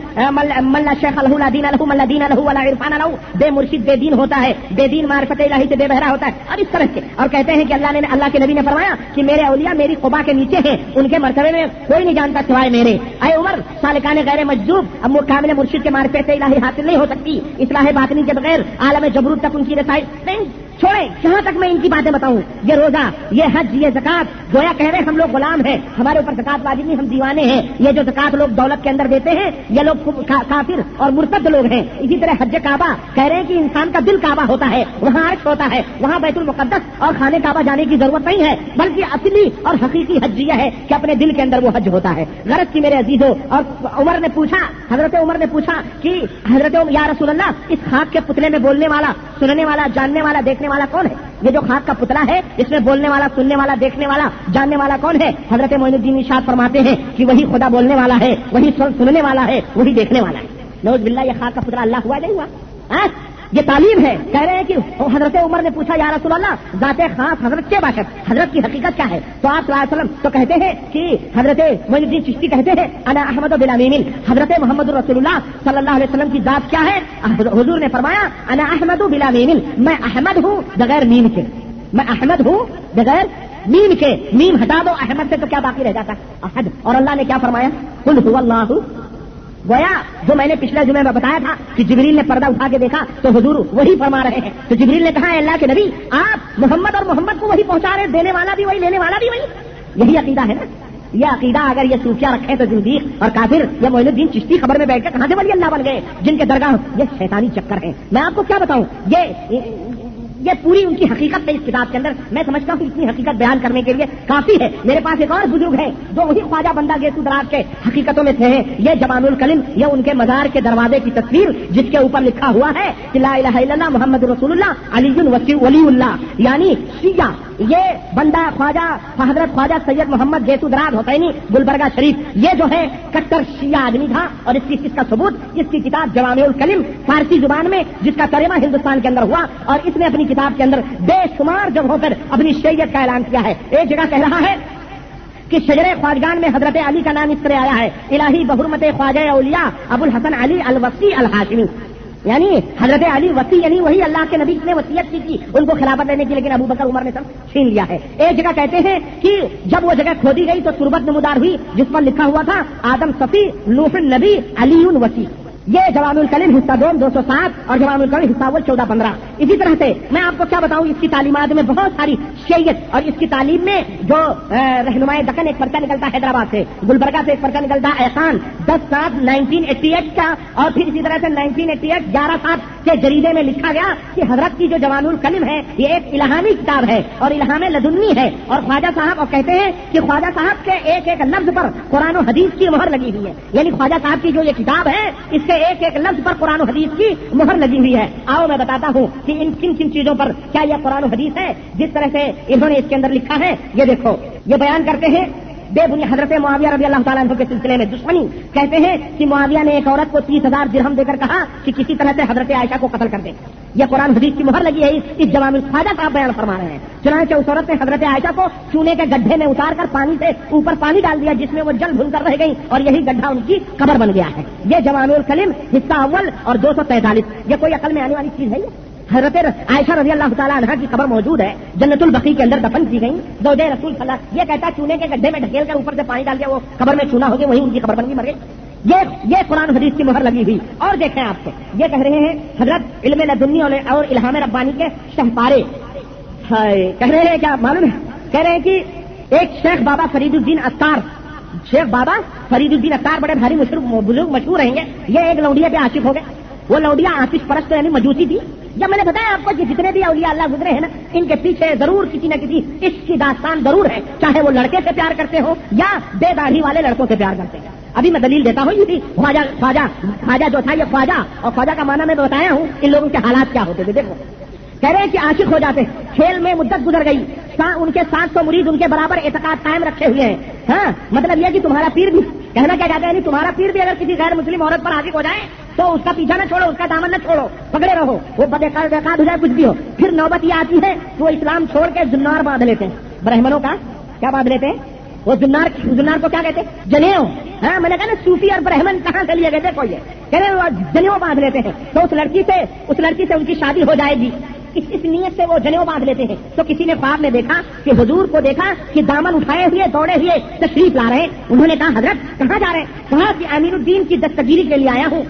ملا شیخ الہ لا دین الہ ملا دین الہ ولا عرفان الہ، بے مرشد بے دین ہوتا ہے، بے دین معرفت الہی سے بے بہرا ہوتا ہے. اور اس طرح کے اور کہتے ہیں کہ اللہ کے نبی نے فرمایا کہ میرے اولیاء میری قبا کے نیچے ہیں، ان کے مرتبے میں کوئی نہیں جانتا سوائے میرے. اے عمر سالکان غیر مجذوب اب وہ کامل مرشد کے معرفت الہی حاصل نہیں ہو سکتی. اصلاح باطنی کے بغیر عالم جبروت تک ان کی رسائی نہیں. چھوڑیں جہاں تک میں ان کی باتیں بتاؤں، یہ روزہ، یہ حج، یہ زکات، گویا کہہ رہے ہم لوگ غلام ہیں، ہمارے اوپر زکات واجب نہیں، ہم دیوانے ہیں. یہ جو زکات لوگ دولت کے اندر دیتے ہیں یہ لوگ کافر اور مرتد لوگ ہیں. اسی طرح حج کعبہ کہہ رہے ہیں کہ انسان کا دل کعبہ ہوتا ہے، وہاں عرش ہوتا ہے، وہاں بیت المقدس اور خانے کعبہ جانے کی ضرورت نہیں ہے، بلکہ اصلی اور حقیقی حج یہ ہے کہ اپنے دل کے اندر وہ حج ہوتا ہے. غرض کی میرے عزیزوں، اور حضرت عمر نے پوچھا کہ حضرت یا رسول اللہ اس خاک کے پتلے میں بولنے والا، سننے والا، جاننے والا، دیکھنے والا کون ہے؟ یہ جو خاک کا پتلا ہے اس میں بولنے والا، سننے والا، دیکھنے والا، جاننے والا کون ہے؟ حضرت معین الدین ارشاد فرماتے ہیں کہ وہی خدا بولنے والا ہے، وہی سننے والا ہے، وہی دیکھنے والا ہے. نعوذ باللہ یہ خاک کا پتلا اللہ ہوا نہیں ہوا؟ یہ تعلیم ہے. کہہ رہے ہیں کہ حضرت عمر نے پوچھا یا رسول اللہ ذات خاص حضرت کے باشد حضرت کی حقیقت کیا ہے؟ تو آپ صلی اللہ علیہ وسلم تو کہتے ہیں کہ حضرت معین الدین چشتی کہتے ہیں انا احمد بلا میم، حضرت محمد رسول اللہ صلی اللہ علیہ وسلم کی ذات کیا ہے؟ حضور نے فرمایا انا احمد بلا میم، میں احمد ہوں بغیر میم کے، میں احمد ہوں بغیر میم کے. میم ہٹا دو احمد سے تو کیا باقی رہ جاتا؟ احد. اور اللہ نے کیا فرمایا؟ قل هو اللہ. گویا جو میں نے پچھلے جمعے میں بتایا تھا کہ جبریل نے پردہ اٹھا کے دیکھا تو حضور وہی فرما رہے ہیں. تو جبریل نے کہا اللہ کے نبی آپ محمد اور محمد کو وہی پہنچا رہے، دینے والا بھی وہی، لینے والا بھی وہی. یہی عقیدہ ہے نا. یہ عقیدہ اگر یہ صوفیہ رکھیں تو زندیق اور کافر. یہ معین الدین چشتی خبر میں بیٹھ کر کہاں سے ولی اللہ بن گئے جن کے درگاہ یہ شیطانی چکر ہے. میں آپ کو کیا بتاؤں، یہ پوری ان کی حقیقت ہے اس کتاب کے اندر. میں سمجھتا ہوں کہ اتنی حقیقت بیان کرنے کے لیے کافی ہے. میرے پاس ایک اور بزرگ ہے جو وہی خواجہ بندہ گیسو دراز کے حقیقتوں میں تھے. یہ جوان الکلم، یہ ان کے مزار کے دروازے کی تصویر جس کے اوپر لکھا ہوا ہے کہ لا الہ الا اللہ محمد رسول اللہ علی ولی اللہ، یعنی شیعہ. یہ بندہ خواجہ حضرت خواجہ سید محمد گیسو دراز حسینی گلبرگہ شریف یہ جو ہے کٹر شیعہ آدمی تھا. اور اس کا ثبوت اس کی کتاب جوامع الکلم فارسی زبان میں جس کا ترجمہ ہندوستان کے اندر ہوا، اور اس نے اپنی کتاب کے اندر بے شمار جگہوں پر اپنی شیعیت کا اعلان کیا ہے. ایک جگہ کہہ رہا ہے کہ شجر خواجگان میں حضرت علی کا نام اس طرح آیا ہے الہی بحرمت خواجہ اولیاء ابو الحسن علی الوصی الہاشمی، یعنی حضرت علی وصی، یعنی وہی اللہ کے نبی نے وصیت کی تھی ان کو خلافت دینے کی، لیکن ابو بکر عمر نے سب چھین لیا ہے. ایک جگہ کہتے ہیں کہ جب وہ جگہ کھودی گئی تو تربت نمودار ہوئی جس پر لکھا ہوا تھا آدم صفی نوح النبی علی وصی. یہ جوامع الکلم حصہ 2 207 اور جوامع الکلم حصہ 14-15. اسی طرح سے میں آپ کو کیا بتاؤں، اس کی تعلیمات میں بہت ساری شیعیت، اور اس کی تعلیم میں جو رہنمائے دکن ایک پرچہ نکلتا ہے حیدرآباد سے، گلبرگہ سے ایک پرچہ نکلتا ہے احسان 10/7/1988 کا، اور پھر اسی طرح سے 1988 11/7 کے جریدے میں لکھا گیا کہ حضرت کی جو جوامع الکلم ہے یہ ایک الہامی کتاب ہے اور الہام لدنی ہے. اور خواجہ صاحب اور کہتے ہیں کہ خواجہ صاحب کے ایک ایک لفظ پر قرآن و حدیث کی مہر لگی ہوئی ہے. یعنی خواجہ صاحب کی جو یہ کتاب ہے اس کے ایک ایک لفظ پر قرآن و حدیث کی مہر لگی ہوئی ہے. آؤ میں بتاتا ہوں کہ ان کن کن چیزوں پر کیا یہ قرآن و حدیث ہے جس طرح سے انہوں نے اس کے اندر لکھا ہے. یہ دیکھو، یہ بیان کرتے ہیں بے بنی حضرت معاویہ رضی اللہ تعالیٰ عنہ کے سلسلے میں دشمنی. کہتے ہیں کہ معاویہ نے ایک عورت کو 30,000 درہم دے کر کہا کہ کسی طرح سے حضرت عائشہ کو قتل کر دے. یہ قرآن حدیث کی مہر لگی ہے اس جوامع خواجہ صاحب بیان فرما رہے ہیں. چنانچہ اس عورت نے حضرت عائشہ کو چونے کے گڈھے میں اتار کر پانی سے اوپر پانی ڈال دیا جس میں وہ جل بھن کر رہ گئی اور یہی گڈھا ان کی قبر بن گیا ہے. یہ جوامع الکلم حصہ اول اور 243. یہ کوئی عقل میں آنے والی چیز ہے؟ حضرت عائشہ رضی اللہ تعالیٰ عنہ کی قبر موجود ہے، جنت البقیع کے اندر دفن کی گئی. زوجہ رسول صلی اللہ، یہ کہتا چونے کے گڈھے میں ڈھکیل کر اوپر سے پانی ڈال دیا، وہ قبر میں چونا ہو گیا، وہی ان کی قبر بن گئی، مر گئی. یہ قرآن حدیث کی مہر لگی ہوئی. اور دیکھیں آپ سے یہ کہہ رہے ہیں حضرت علم لدنی اور الہام ربانی کے شہپارے. کہہ رہے ہیں کیا معلوم ہے؟ کہہ رہے ہیں کہ ایک شیخ بابا فرید الدین عطار شیخ بابا فرید الدین اختر بڑے بھاری بزرگ مشہور رہیں گے، یہ ایک لونڈیا پہ عاشق ہو گئے. وہ لونڈیا آتش پرست یعنی مجوسی تھی. جب میں نے بتایا آپ کو کہ جتنے بھی اولیاء اللہ گزرے ہیں نا، ان کے پیچھے ضرور کسی نہ کسی عشق کی داستان ضرور ہے، چاہے وہ لڑکے سے پیار کرتے ہو یا بے داڑھی والے لڑکوں سے پیار کرتے ہیں. ابھی میں دلیل دیتا ہوں. یہ تھی خواجہ جو تھا، یہ خواجہ، اور خواجہ کا معنی میں بتایا ہوں ان لوگوں کے حالات کیا ہوتے تھے. دیکھو کہہ رہے ہیں کہ عاشق ہو جاتے، کھیل میں مدت گزر گئی، ان کے 700 مرید ان کے برابر اعتقاد قائم رکھے ہوئے ہیں. ہاں مطلب یہ کہ تمہارا پیر بھی، کہنا کیا چاہتے ہیں یعنی تمہارا پیر بھی اگر کسی غیر مسلم عورت پر عاشق ہو جائے تو اس کا پیچھا نہ چھوڑو، اس کا دامن نہ چھوڑو، پکڑے رہو، وہ بےقاد ہو جائے کچھ بھی ہو. پھر نوبت یہ آتی ہے کہ وہ اسلام چھوڑ کے زنار باندھ لیتے ہیں. برہمنوں کا کیا باندھ لیتے ہیں؟ وہ زنار کو کیا کہتے ہیں؟ جنیو. ہاں میں نے کہا نا صوفی اور برہمن کہاں سے لیے گئے؟ دیکھو یہ کہہ رہے وہ جنیو باندھ لیتے ہیں. تو اس لڑکی سے ان کی شادی ہو جائے گی، اس نیت سے وہ جنیو باندھ لیتے ہیں. تو کسی نے خواب میں دیکھا کہ حضور کو دیکھا کہ دامن اٹھائے ہوئے دوڑے ہوئے تشریف لا رہے ہیں. انہوں نے کہا حضرت کہاں جا رہے ہیں؟ کہا کہ امین الدین کی دستگیری کے لیے آیا ہوں.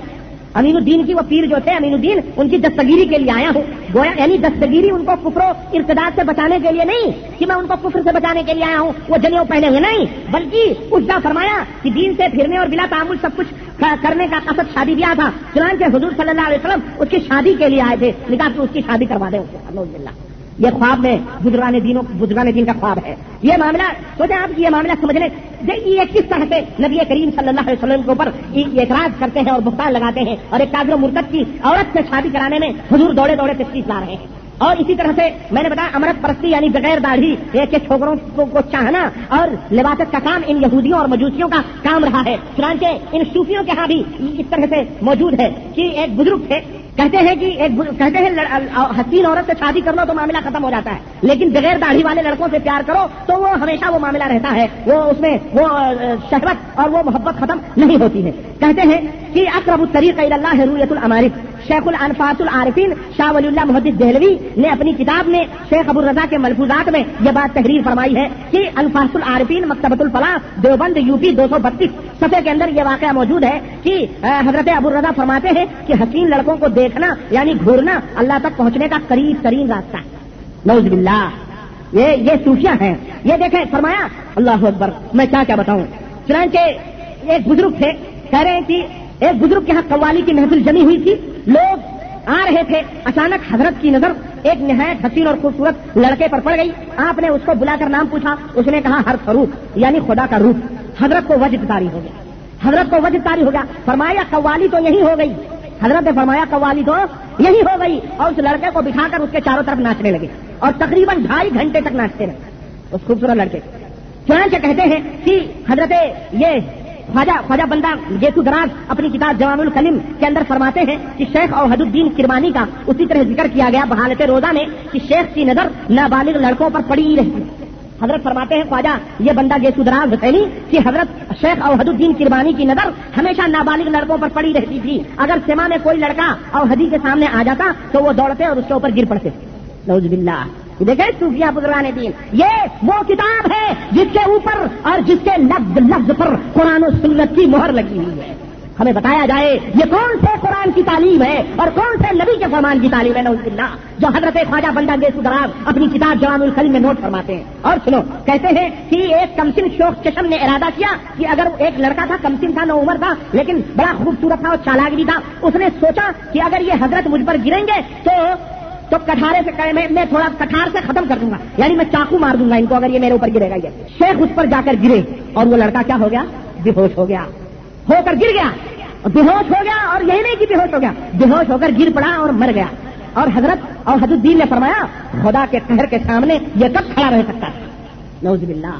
امین الدین کی وہ پیر جو تھے امین الدین، ان کی دستگیری کے لیے آیا ہوں. گویا یعنی دستگیری ان کو کفر و ارتداد سے بچانے کے لیے نہیں کہ میں ان کو کفر سے بچانے کے لیے آیا ہوں وہ جنیو پہنے ہوئے نہیں، بلکہ اس کا فرمایا کہ دین سے پھرنے اور بلا تعامل سب کچھ کرنے کا قصد شادی بیاہ تھا. چنانچہ حضور صلی اللہ علیہ وسلم اس کی شادی کے لیے آئے تھے. نکاح کی اس کی شادی کروا دیں. یہ خواب میں بزرگان دین کا خواب ہے. یہ معاملہ سوچیں آپ کہ یہ معاملہ سمجھنے یہ کس طرح سے نبی کریم صلی اللہ علیہ وسلم کے اوپر اعتراض کرتے ہیں اور بہتان لگاتے ہیں، اور ایک کافر و مرتد کی عورت سے شادی کرانے میں حضور دوڑے دوڑے تشریف لا رہے ہیں. اور اسی طرح سے میں نے بتایا امرت پرستی یعنی بغیر داڑھی کے چھوکروں کو چاہنا اور لباست کا کام ان یہودیوں اور مجوسیوں کا کام رہا ہے. چنانچہ ان صوفیوں کے ہاں بھی اس طرح سے موجود ہے کہ ایک بزرگ تھے، کہتے ہیں حسین عورت سے شادی کر لو تو معاملہ ختم ہو جاتا ہے، لیکن بغیر داڑھی والے لڑکوں سے پیار کرو تو وہ ہمیشہ وہ معاملہ رہتا ہے، وہ اس میں وہ شہوت اور وہ محبت ختم نہیں ہوتی ہے. کہتے ہیں کہ اقرب الطریق الی اللہ رؤیت الامارف. شیخ الانفاس العارفین شاہ ولی اللہ محدث دہلوی نے اپنی کتاب میں شیخ ابو الرضا کے ملفوظات میں یہ بات تحریر فرمائی ہے کہ انفاس العارفین مکتبۃ الفلاح دیوبند یوپی 232 صفحے کے اندر یہ واقعہ موجود ہے کہ حضرت ابو الرضا فرماتے ہیں کہ حسین لڑکوں کو دیکھنا یعنی گھورنا اللہ تک پہنچنے کا قریب ترین راستہ ہے. نعوذ باللہ. یہ صوفیاء ہیں. یہ دیکھیں فرمایا اللہ اکبر، میں کیا بتاؤں. چنانچہ ایک بزرگ تھے، کہہ رہے ہیں کہ ایک بزرگ کے ہاں قوالی کی محفل جمی ہوئی تھی، لوگ آ رہے تھے. اچانک حضرت کی نظر ایک نہایت حسین اور خوبصورت لڑکے پر پڑ گئی. آپ نے اس کو بلا کر نام پوچھا. اس نے کہا ہر فروخ یعنی خدا کا روح. حضرت کو وجد طاری ہو گیا. فرمایا قوالی تو یہی ہو گئی. حضرت نے فرمایا قوالی تو یہی ہو گئی، اور اس لڑکے کو بٹھا کر اس کے چاروں طرف ناچنے لگے اور تقریباً 2.5 گھنٹے تک ناچتے رہے اس خوبصورت لڑکے. چنانچہ کہتے ہیں کہ حضرت یہ خواجہ بندہ گیسو دراز اپنی کتاب جوام الکلم کے اندر فرماتے ہیں کہ شیخ اوحد الدین کرمانی کا اسی طرح ذکر کیا گیا بحالت روزہ میں کہ شیخ کی نظر نابالغ لڑکوں پر پڑی ہی رہتی. حضرت فرماتے ہیں خواجہ یہ بندہ گیسو دراز حسینی کہ حضرت شیخ اوحد الدین کرمانی کی نظر ہمیشہ نابالغ لڑکوں پر پڑی رہتی تھی. اگر سما میں کوئی لڑکا اوحدی کے سامنے آ جاتا تو وہ دوڑتے اور اس کے اوپر گر پڑتے. نعوذ باللہ. دیکھیں صوفیہ بزرگان دین، یہ وہ کتاب ہے جس کے اوپر اور جس کے لفظ پر قرآن و سنت کی مہر لگی ہوئی ہے. ہمیں بتایا جائے یہ کون سے قرآن کی تعلیم ہے اور کون سے نبی کے فرمان کی تعلیم ہے. نعوذ باللہ. جو حضرت خواجہ بندہ گیسو دراز اپنی کتاب جوام الکلم میں نوٹ فرماتے ہیں. اور سنو، کہتے ہیں کہ ایک کمسن شوخ چشم نے ارادہ کیا کہ اگر ایک لڑکا تھا، کمسن تھا، نو عمر تھا، لیکن بڑا خوبصورت تھا اور چالاک بھی تھا. اس نے سوچا کہ اگر یہ حضرت مجھ پر گریں گے تو کٹارے سے میں تھوڑا کٹار سے ختم کر دوں گا، یعنی میں چاقو مار دوں گا ان کو اگر یہ میرے اوپر گرے گا. یہ شیخ اس پر جا کر گرے اور وہ لڑکا کیا ہو گیا؟ بے ہوش ہو کر گر گیا. بےہوش ہو گیا، اور یہی نہیں کہ بے ہوش ہو گیا، بے ہوش ہو کر گر پڑا اور مر گیا. اور حضرت اور حضرت الدین نے فرمایا خدا کے قہر کے سامنے یہ کب کھڑا رہ سکتا ہے. نعوذ باللہ.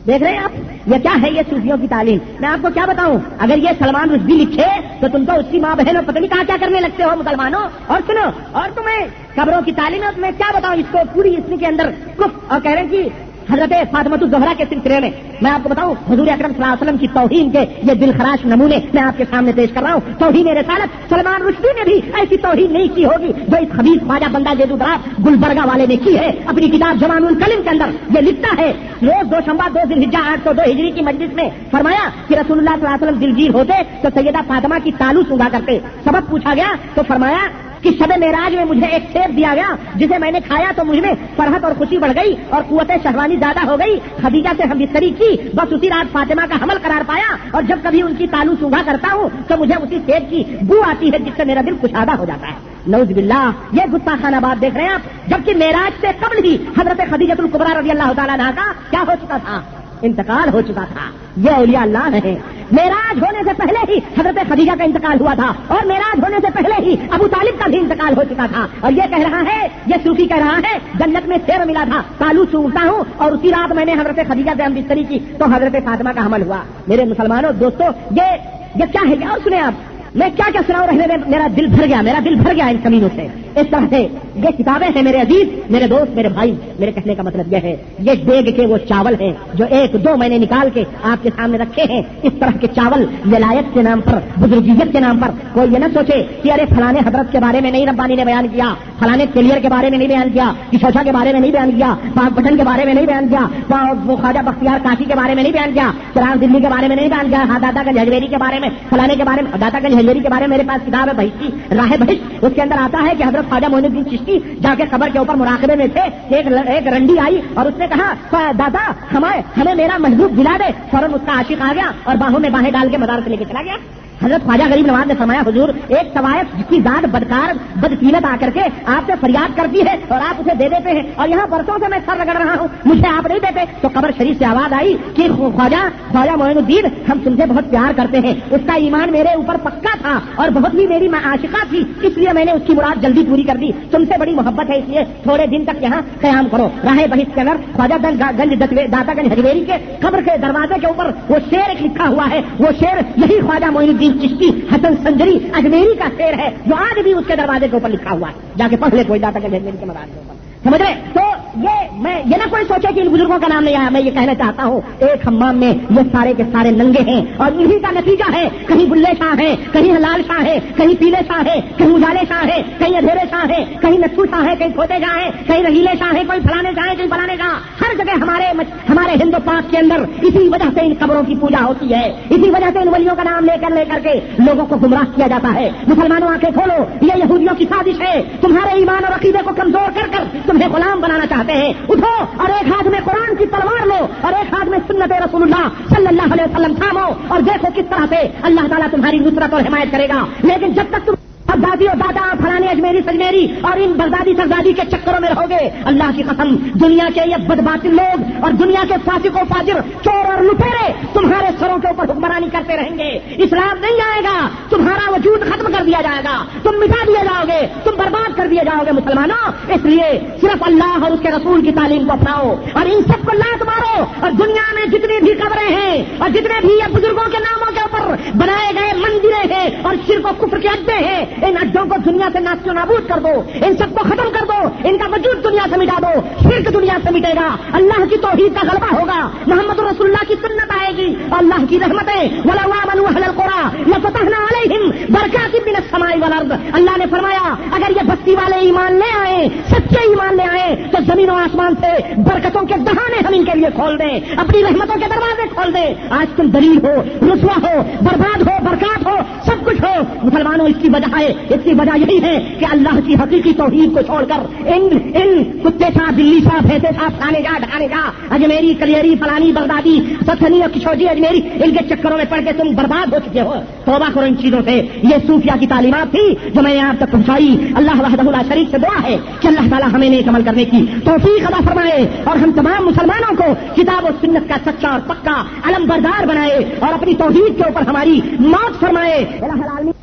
دیکھ رہے ہیں آپ یہ کیا ہے؟ یہ صوفیوں کی تعلیم. میں آپ کو کیا بتاؤں، اگر یہ سلمان رشدی لکھے تو تم تو اس کی ماں بہن اور پتہ نہیں کیا کرنے لگتے ہو مسلمانوں. اور سنو، اور تمہیں قبروں کی تعلیم ہے، میں کیا بتاؤں اس کو پوری اس کے اندر اور کہہ رہے ہیں کہ حضرت فاطمۃ الزہرا کے سلسلے میں آپ کو بتاؤں حضور اکرم صلی اللہ علیہ وسلم کی توہین کے یہ دلخراش نمونے میں آپ کے سامنے پیش کر رہا ہوں. توہین رسالت سلمان رشدی نے بھی ایسی توہین نہیں کی ہوگی جو اس خبیث خواجہ بندہ گیسو دراز گلبرگہ والے نے کی ہے. اپنی کتاب جوام الکلم کے اندر یہ لکھتا ہے روز دوشنبہ 2 ذوالحجہ 802 ہجری کی مجلس میں فرمایا کہ رسول اللہ صلی اللہ علیہ وسلم دلگیر ہوتے تو سیدہ فاطمہ کی تالو سونگا کرتے. سبب پوچھا گیا تو فرمایا کہ شب معراج میں مجھے ایک سیب دیا گیا جسے میں نے کھایا تو مجھ میں فرحت اور خوشی بڑھ گئی اور قوت شہوانی زیادہ ہو گئی. خدیجہ سے ہم بستری کی, بس اسی رات فاطمہ کا حمل قرار پایا, اور جب کبھی ان کی تالو سونگھا کرتا ہوں تو مجھے اسی سیب کی بو آتی ہے جس سے میرا دل کشادہ ہو جاتا ہے. نعوذ باللہ, یہ گستاخانہ بات دیکھ رہے ہیں آپ, جبکہ معراج سے قبل ہی حضرت خدیجہ الکبریٰ رضی اللہ تعالیٰ عنہا کا کیا ہو چکا تھا؟ انتقال ہو چکا تھا. یہ اولیاء اللہ ہیں. معراج ہونے سے پہلے ہی حضرت خدیجہ کا انتقال ہوا تھا, اور معراج ہونے سے پہلے ہی ابو طالب کا بھی انتقال ہو چکا تھا. اور یہ کہہ رہا ہے, یہ صوفی کہہ رہا ہے, جنت میں سیر ملا تھا, تالو چونگتا ہوں, اور اسی رات میں نے حضرت خدیجہ سے ہم بستری کی تو حضرت فاطمہ کا حمل ہوا. میرے مسلمانوں دوستوں, یہ کیا ہے؟ اور سنیں آپ, میں کیا کیا سناؤں, رہنے میں میرا دل بھر گیا ان کمینوں سے. اس طرح سے یہ کتابیں ہیں میرے عزیز, میرے دوست, میرے بھائی. میرے کہنے کا مطلب یہ ہے, یہ دیگ کے وہ چاول ہیں جو ایک دو میں نے نکال کے آپ کے سامنے رکھے ہیں. اس طرح کے چاول ولایت کے نام پر, بزرگیت کے نام پر کوئی یہ نہ سوچے کہ ارے فلانے حضرت کے بارے میں نہیں ربانی نے بیان کیا, فلانے کلیئر کے بارے میں نہیں بیان کیا, کشوشا کے بارے میں نہیں بیان کیا, پاک پٹن کے بارے میں نہیں بیان کیا, وہ خواجہ بختیار کاشی کے بارے میں نہیں بیان کیا, چراغ دلی کے بارے میں نہیں بیان کیا, ہاں داتا گنج حجویری کے بارے میں, فلانے کے بارے میں. داتا گنج حجویری کے بارے میں میرے پاس کتاب ہے بہشتی راہ بہشت, اس کے اندر آتا ہے کہ حضرت خواجہ معین الدین چشتی جا کے قبر کے اوپر مراقبے میں تھے, ایک رنڈی آئی اور اس نے کہا دادا ہمیں میرا محبوب دلا دے. فوراً اس کا عاشق آ گیا اور باہوں میں باہیں ڈال کے مزار سے لے کے چلا گیا. حضرت خواجہ غریب نواز نے فرمایا, حضور ایک طوائف جس کی ذات بدکار بدقیمت آ کر کے آپ سے فریاد کرتی ہے اور آپ اسے دے دیتے ہیں, اور یہاں برسوں سے میں سر رگڑ رہا ہوں, مجھے آپ نہیں دیتے. تو قبر شریف سے آواز آئی کہ خواجہ معین الدین, ہم تم سے بہت پیار کرتے ہیں, اس کا ایمان میرے اوپر پکا تھا اور بہت بھی میری عاشقہ تھی, اس لیے میں نے اس کی مراد جلدی پوری کر دی. تم سے بڑی محبت ہے, اس لیے تھوڑے دن تک یہاں قیام کرو. راہ بہشت کے اندر خواجہ داتا گنج حجویری کے قبر کے دروازے کے اوپر وہ شعر ایک لکھا ہوا ہے. وہ شعر یہی خواجہ معین الدین چشتی حسن سنجری اجمیری کا شعر ہے جو آج بھی اس کے دروازے کے اوپر لکھا ہوا ہے. جا کے پڑھ لے کوئی داتا گنج حجویری کے مزار کے اوپر, سمجھ رہے؟ تو یہ نہ کوئی سوچے کہ ان بزرگوں کا نام نہیں آیا. میں یہ کہنا چاہتا ہوں, ایک حمام میں یہ سارے کے سارے ننگے ہیں, اور انہی کا نتیجہ ہے کہیں بلے شاہ ہے, کہیں لال شاہ ہے, کہیں پیلے شاہ ہے, کہیں اجالے شاہ ہے, کہیں ادھیرے شاہ ہے, کہیں نتھو شاہ ہے, کہیں کھوتے شاہ ہے, کہیں رحیلے شاہ ہے, کوئی فلانے شاہ ہے, کہیں فلانے شاہ. ہر جگہ ہمارے ہند و پاک کے اندر اسی وجہ سے ان قبروں کی پوجا ہوتی ہے, اسی وجہ سے ان ولیوں کا نام لے کر کے لوگوں کو گمراہ کیا جاتا ہے. مسلمانوں آنکھیں کھولو, یہ یہودیوں کی سازش ہے, تمہارے ایمان اور عقیدے کو کمزور کر تمہیں غلام بنانا چاہتے ہیں. اٹھو اور ایک ہاتھ میں قرآن کی تلوار لو اور ایک ہاتھ میں سنت رسول اللہ صلی اللہ علیہ وسلم تھامو, اور دیکھو کس طرح سے اللہ تعالیٰ تمہاری نصرت اور حمایت کرے گا. لیکن جب تک تم دادی اور دادا فلانے اجمیری سجمیری اور ان بغدادی سردادی کے چکروں میں رہو گے, اللہ کی قسم دنیا کے یہ بدباطل لوگ اور دنیا کے فاسق و فاجر چور اور لٹیرے تمہارے سروں کے اوپر حکمرانی کرتے رہیں گے. اسلام نہیں آئے گا, تمہارا وجود ختم کر دیا جائے گا, تم مٹا دیے جاؤ گے, تم برباد کر دیے جاؤ گے. مسلمانوں, اس لیے صرف اللہ اور اس کے رسول کی تعلیم کو اپناؤ اور ان سب کو لات مارو. اور دنیا میں جتنی بھی قبریں ہیں اور جتنے بھی یہ بزرگوں کے ناموں کے اوپر بنائے گئے مندریں ہیں اور شرک و کفر کے اڈے ہیں, ان اڈوں کو دنیا سے ناست و نابود کر دو, ان سب کو ختم کر دو, ان کا وجود دنیا سے مٹا دو. شرک دنیا سے مٹے گا, اللہ کی توحید کا غلبہ ہوگا, محمد رسول اللہ کی سنت آئے گی, اللہ کی رحمتیں وَلَوْ آمَنُوا أَهْلَ الْقُرَىٰ لَفَتَحْنَا عَلَيْهِمْ بَرَكَاتٍ مِّنَ السَّمَاءِ وَالْأَرْضِ. اللہ نے فرمایا اگر یہ بستی والے ایمان لے آئے, سچے ایمان لے آئے, تو زمین و آسمان سے برکتوں کے دہانے ہم ان کے لیے کھول دیں, اپنی رحمتوں کے دروازے کھول دیں. آج تم دلیل ہو, رسوا ہو, برباد ہو, برکات ہو, سب کچھ ہو. مسلمانوں, اس کی وجہ ہے, اس کی وجہ یہی ہے کہ اللہ کی حقیقی توحید کو چھوڑ کر ان کتے صاحب, بلی صاحب, بھینسے صاحب, کھانے جا اجمیری کلیری فلانی بغدادی سچنی اور کشوجی اجمیری, ان کے چکروں میں پڑ کے تم برباد ہو چکے ہو. توبہ کرو ان چیزوں سے. یہ صوفیہ کی تعلیمات تھی جو میں نے آپ تک پہنچائی. اللہ وحدہ لا شریک سے دعا ہے کہ اللہ تعالیٰ ہمیں نیک عمل کرنے کی توفیق عطا فرمائے اور ہم تمام مسلمانوں کو کتاب و سنت کا سچا اور پکا علم بردار بنائے اور اپنی توحید کے اوپر ہماری موت فرمائے. الہ العالمین.